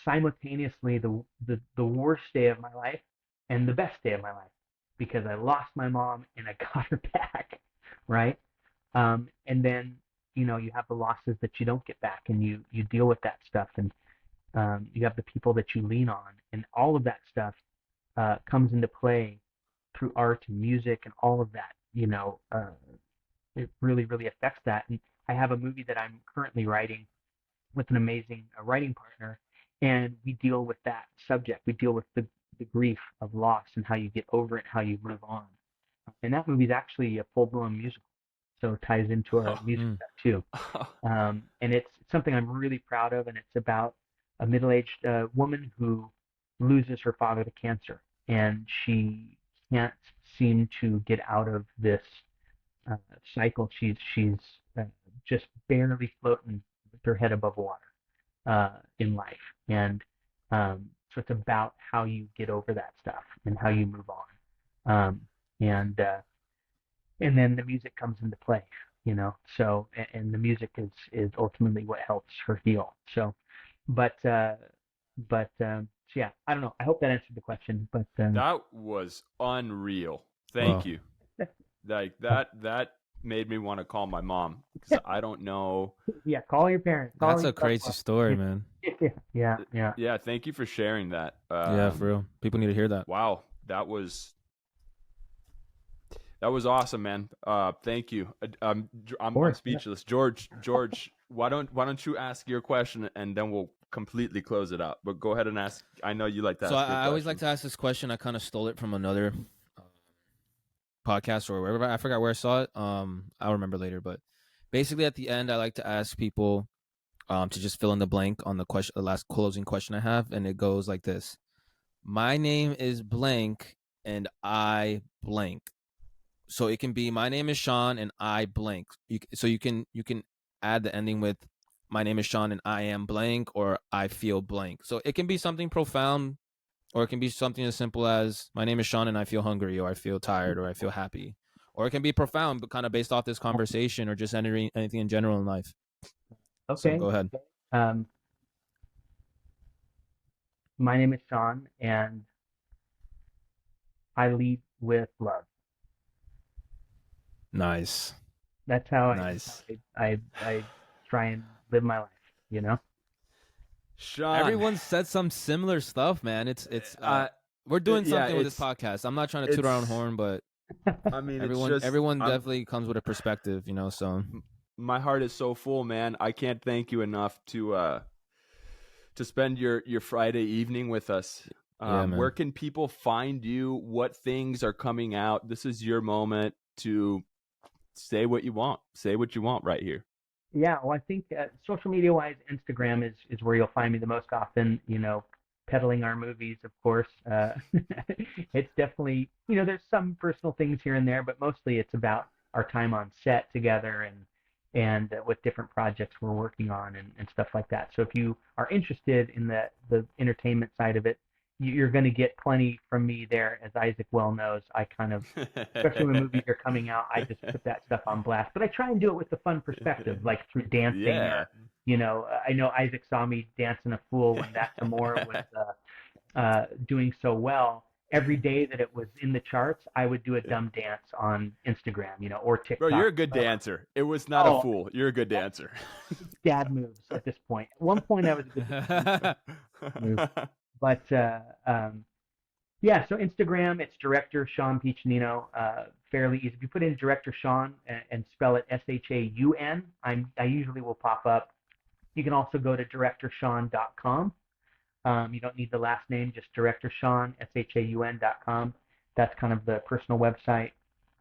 simultaneously the worst day of my life and the best day of my life, because I lost my mom and I got her back, right? And then you have the losses that you don't get back, and you deal with that stuff, and you have the people that you lean on, and all of that stuff comes into play through art and music and all of that. It really, really affects that. And I have a movie that I'm currently writing with an amazing writing partner, and we deal with that subject. We deal with the grief of loss and how you get over it, how you move on. And that movie is actually a full-blown musical, so it ties into our music stuff too. And it's something I'm really proud of, and it's about a middle-aged woman who loses her father to cancer, and she can't seem to get out of this cycle. She's just barely floating with her head above water in life, and so it's about how you get over that stuff and how you move on, and then the music comes into play, So and the music is ultimately what helps her heal. So, so yeah, I don't know. I hope that answered the question. But that was unreal. Thank you. Like that made me want to call my mom, because I don't know. Yeah, call your parents. That's a crazy story, man. Yeah. Thank you for sharing that. Yeah, for real. People need to hear that. Wow, that was awesome, man. Thank you. I'm speechless. George, why don't you ask your question, and then we'll completely close it out. But go ahead and ask. I know you like to ask. So I always like to ask this question. I kind of stole it from another podcast or wherever. I forgot where I saw it. I'll remember later. But basically, at the end, I like to ask people to just fill in the blank on the question, the last closing question I have, and it goes like this: my name is blank, and I blank. So it can be my name is Shaun and I blank. So you can add the ending with my name is Shaun and I am blank, or I feel blank. So it can be something profound, or it can be something as simple as my name is Shaun and I feel hungry, or I feel tired, or I feel happy. Or it can be profound, but kind of based off this conversation, or just anything in general in life. Okay. So go ahead. My name is Shaun, and I lead with love. Nice. That's how I try and live my life, Shaun, everyone said some similar stuff, man. It's we're doing something with this podcast. I'm not trying to toot our own horn, but I mean, everyone definitely comes with a perspective, so my heart is so full, man. I can't thank you enough to spend your Friday evening with us. Where can people find you? What things are coming out? This is your moment to say what you want. Say what you want right here. Yeah, well, I think social media-wise, Instagram is where you'll find me the most often, peddling our movies, of course. It's definitely, there's some personal things here and there, but mostly it's about our time on set together and with different projects we're working on and stuff like that. So if you are interested in the entertainment side of it, you're going to get plenty from me there. As Isaac well knows, I kind of, especially when movies are coming out, I just put that stuff on blast. But I try and do it with the fun perspective, like through dancing I know Isaac saw me dancing a fool when That Tamor was doing so well. Every day that it was in the charts, I would do a dumb dance on Instagram, or TikTok. Bro, you're a good dancer. It was not a fool. You're a good dancer. Dad moves at this point. At one point, I was a good dancer. But yeah, so Instagram, it's director Shaun Piccinino. Fairly easy. If you put in director Shaun and spell it Shaun, I usually will pop up. You can also go to directorshaun.com. You don't need the last name, just director Shaun, SHAUN.com. That's kind of the personal website.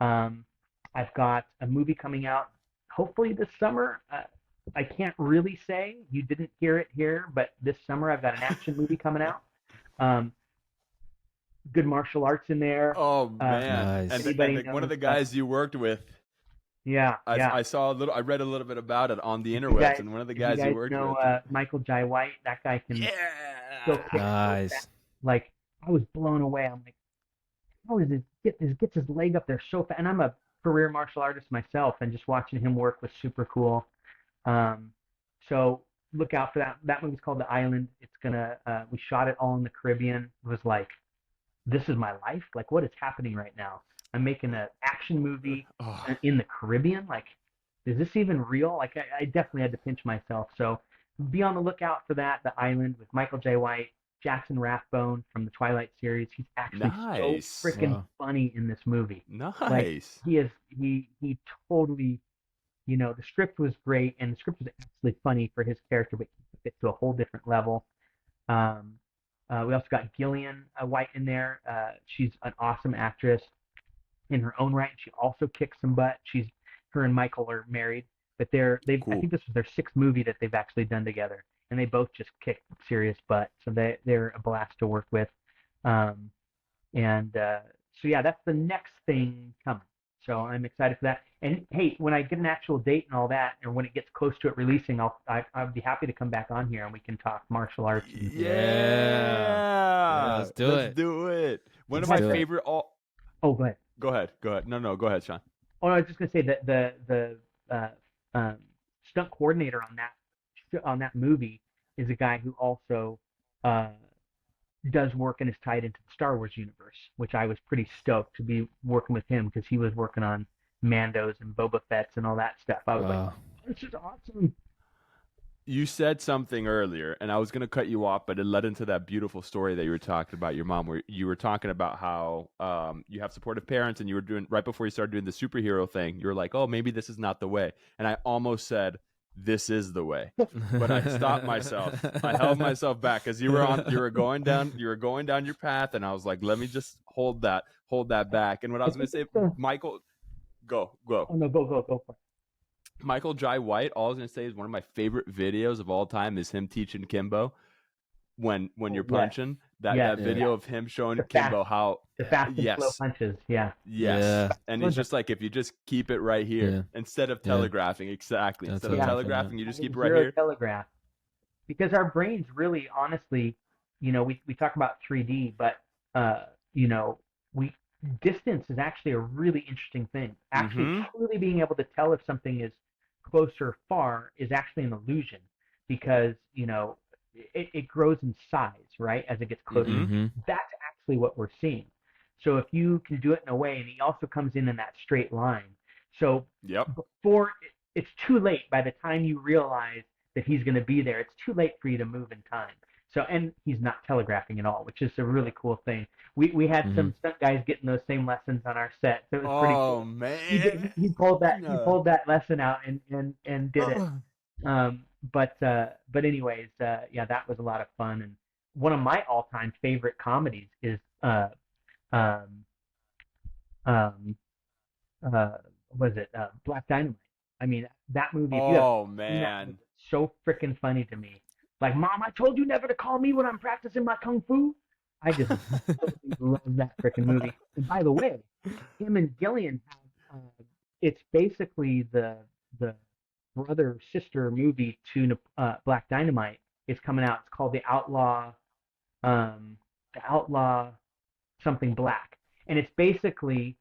I've got a movie coming out hopefully this summer. I can't really say. You didn't hear it here, but this summer I've got an action movie coming out. Good martial arts in there. Oh man! Nice. And one of the guys you worked with. Yeah, I saw a little. I read a little bit about it on the interwebs, and one of the guys you worked with. Michael Jai White. That guy can. Yeah. Nice. Like, I was blown away. I'm like, how is it gets his leg up there so fast? And I'm a career martial artist myself, and just watching him work was super cool. So look out for that. That movie's called The Island. It's gonna. We shot it all in the Caribbean. It was like, this is my life. Like, what is happening right now? I'm making an action movie in the Caribbean. Like, is this even real? Like, I definitely had to pinch myself. So be on the lookout for that. The Island with Michael Jai White, Jackson Rathbone from the Twilight series. He's actually so freaking funny in this movie. Nice. Like, he totally, the script was great, and the script was actually funny for his character, but he took it to a whole different level. We also got Gillian White in there. She's an awesome actress in her own right. She also kicks some butt. Her and Michael are married, but I think this was their sixth movie that they've actually done together, and they both just kick serious butt. So they're a blast to work with. So yeah, that's the next thing coming. So I'm excited for that. And hey, when I get an actual date and all that, and when it gets close to it releasing, I'll be happy to come back on here and we can talk martial arts. Yeah, let's do it. One of my favorite. Oh, go ahead. Go ahead. No, go ahead, Shaun. Oh, no, I was just gonna say that the stunt coordinator on that movie is a guy who also does work and is tied into the Star Wars universe, which I was pretty stoked to be working with him because he was working on Mandos and Boba Fett's and all that stuff. I was like, this is awesome. You said something earlier, and I was going to cut you off, but it led into that beautiful story that you were talking about your mom, where you were talking about how you have supportive parents, and you were doing, right before you started doing the superhero thing, you were like, oh, maybe this is not the way. And I almost said, this is the way, but I stopped myself. I held myself back because you were going down your path, and I was like, let me just hold that back. And what I was going to say, Michael, go. Oh no, go for it. Michael Jai White, all I was going to say is one of my favorite videos of all time is him teaching Kimbo when you're punching. That video of him showing Kimbo how the fast and slow punches. And he's just like, if you just keep it right here instead of telegraphing, exactly. Instead of telegraphing, you just keep it right here. Telegraph. Because our brains really, honestly, we talk about 3D, but distance is actually a really interesting thing. Actually, truly being able to tell if something is close or far is actually an illusion, because it grows in size, right, as it gets closer. That's actually what we're seeing. So if you can do it in a way, and he also comes in that straight line. So before it's too late, by the time you realize that he's going to be there, it's too late for you to move in time. So, and he's not telegraphing at all, which is a really cool thing. We had some stunt guys getting those same lessons on our set, so it was pretty cool. Oh man, he pulled that lesson out and did it. But anyways, that was a lot of fun. And one of my all-time favorite comedies is Black Dynamite. I mean, that movie. Man, so freaking funny to me. Like, Mom, I told you never to call me when I'm practicing my kung fu. I just love that freaking movie. And by the way, him and Gillian have it's basically the brother sister movie to Black Dynamite is coming out. It's called The Outlaw something Black, and it's basically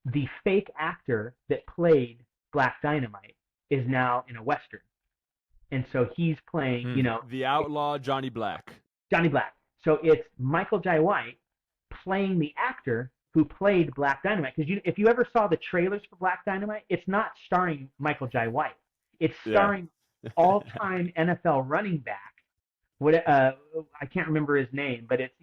the fake actor that played Black Dynamite is now in a Western. and so he's playing, the outlaw Johnny Black. Johnny Black. So it's Michael Jai White playing the actor who played Black Dynamite. Because if you ever saw the trailers for Black Dynamite, it's not starring Michael Jai White. It's starring all-time NFL running back. I can't remember his name, but it's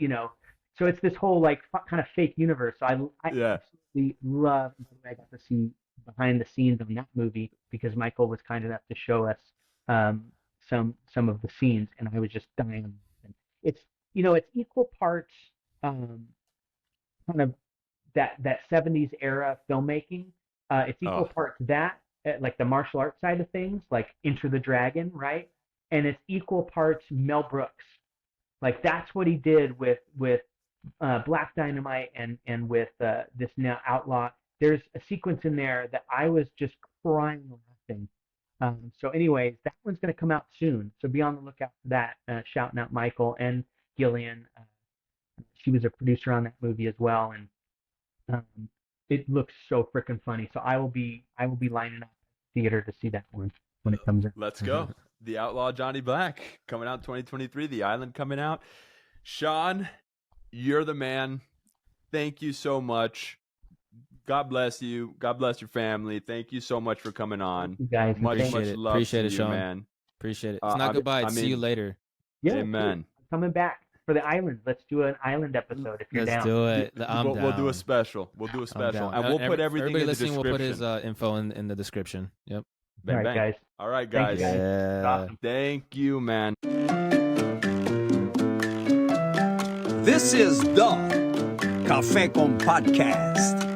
so it's this whole like kind of fake universe. So I absolutely love. I got to see behind the scenes on that movie because Michael was kind enough to show us some of the scenes, and I was just dying. It's it's equal parts kind of that 70s era filmmaking. It's equal parts that like the martial arts side of things, like Enter the Dragon, right? And it's equal parts Mel Brooks. Like that's what he did with Black Dynamite and with this now Outlaw. There's a sequence in there that I was just crying laughing. So anyways, that one's going to come out soon. So be on the lookout for that. Shouting out Michael and Gillian. She was a producer on that movie as well. And it looks so freaking funny. So I will be lining up theater to see that one when it comes out. Let's go. The Outlaw Johnny Black coming out 2023. The Island coming out. Shaun, you're the man. Thank you so much. God bless you. God bless your family. Thank you so much for coming on. You guys, much love. Appreciate it, you, Shaun. man. Appreciate it. It's not goodbye. See you later. Yeah, amen. Dude, coming back for the Island. Let's do an Island episode if you're Let's down. do it. I'm down. We'll do a special. We'll do a special, and we'll put everything in the description. We'll put his info in the description. Yep. Bang, All right, bang. guys. All right, guys. Thank you, guys. Yeah. Awesome. Thank you, man. This is the Café con Podcast.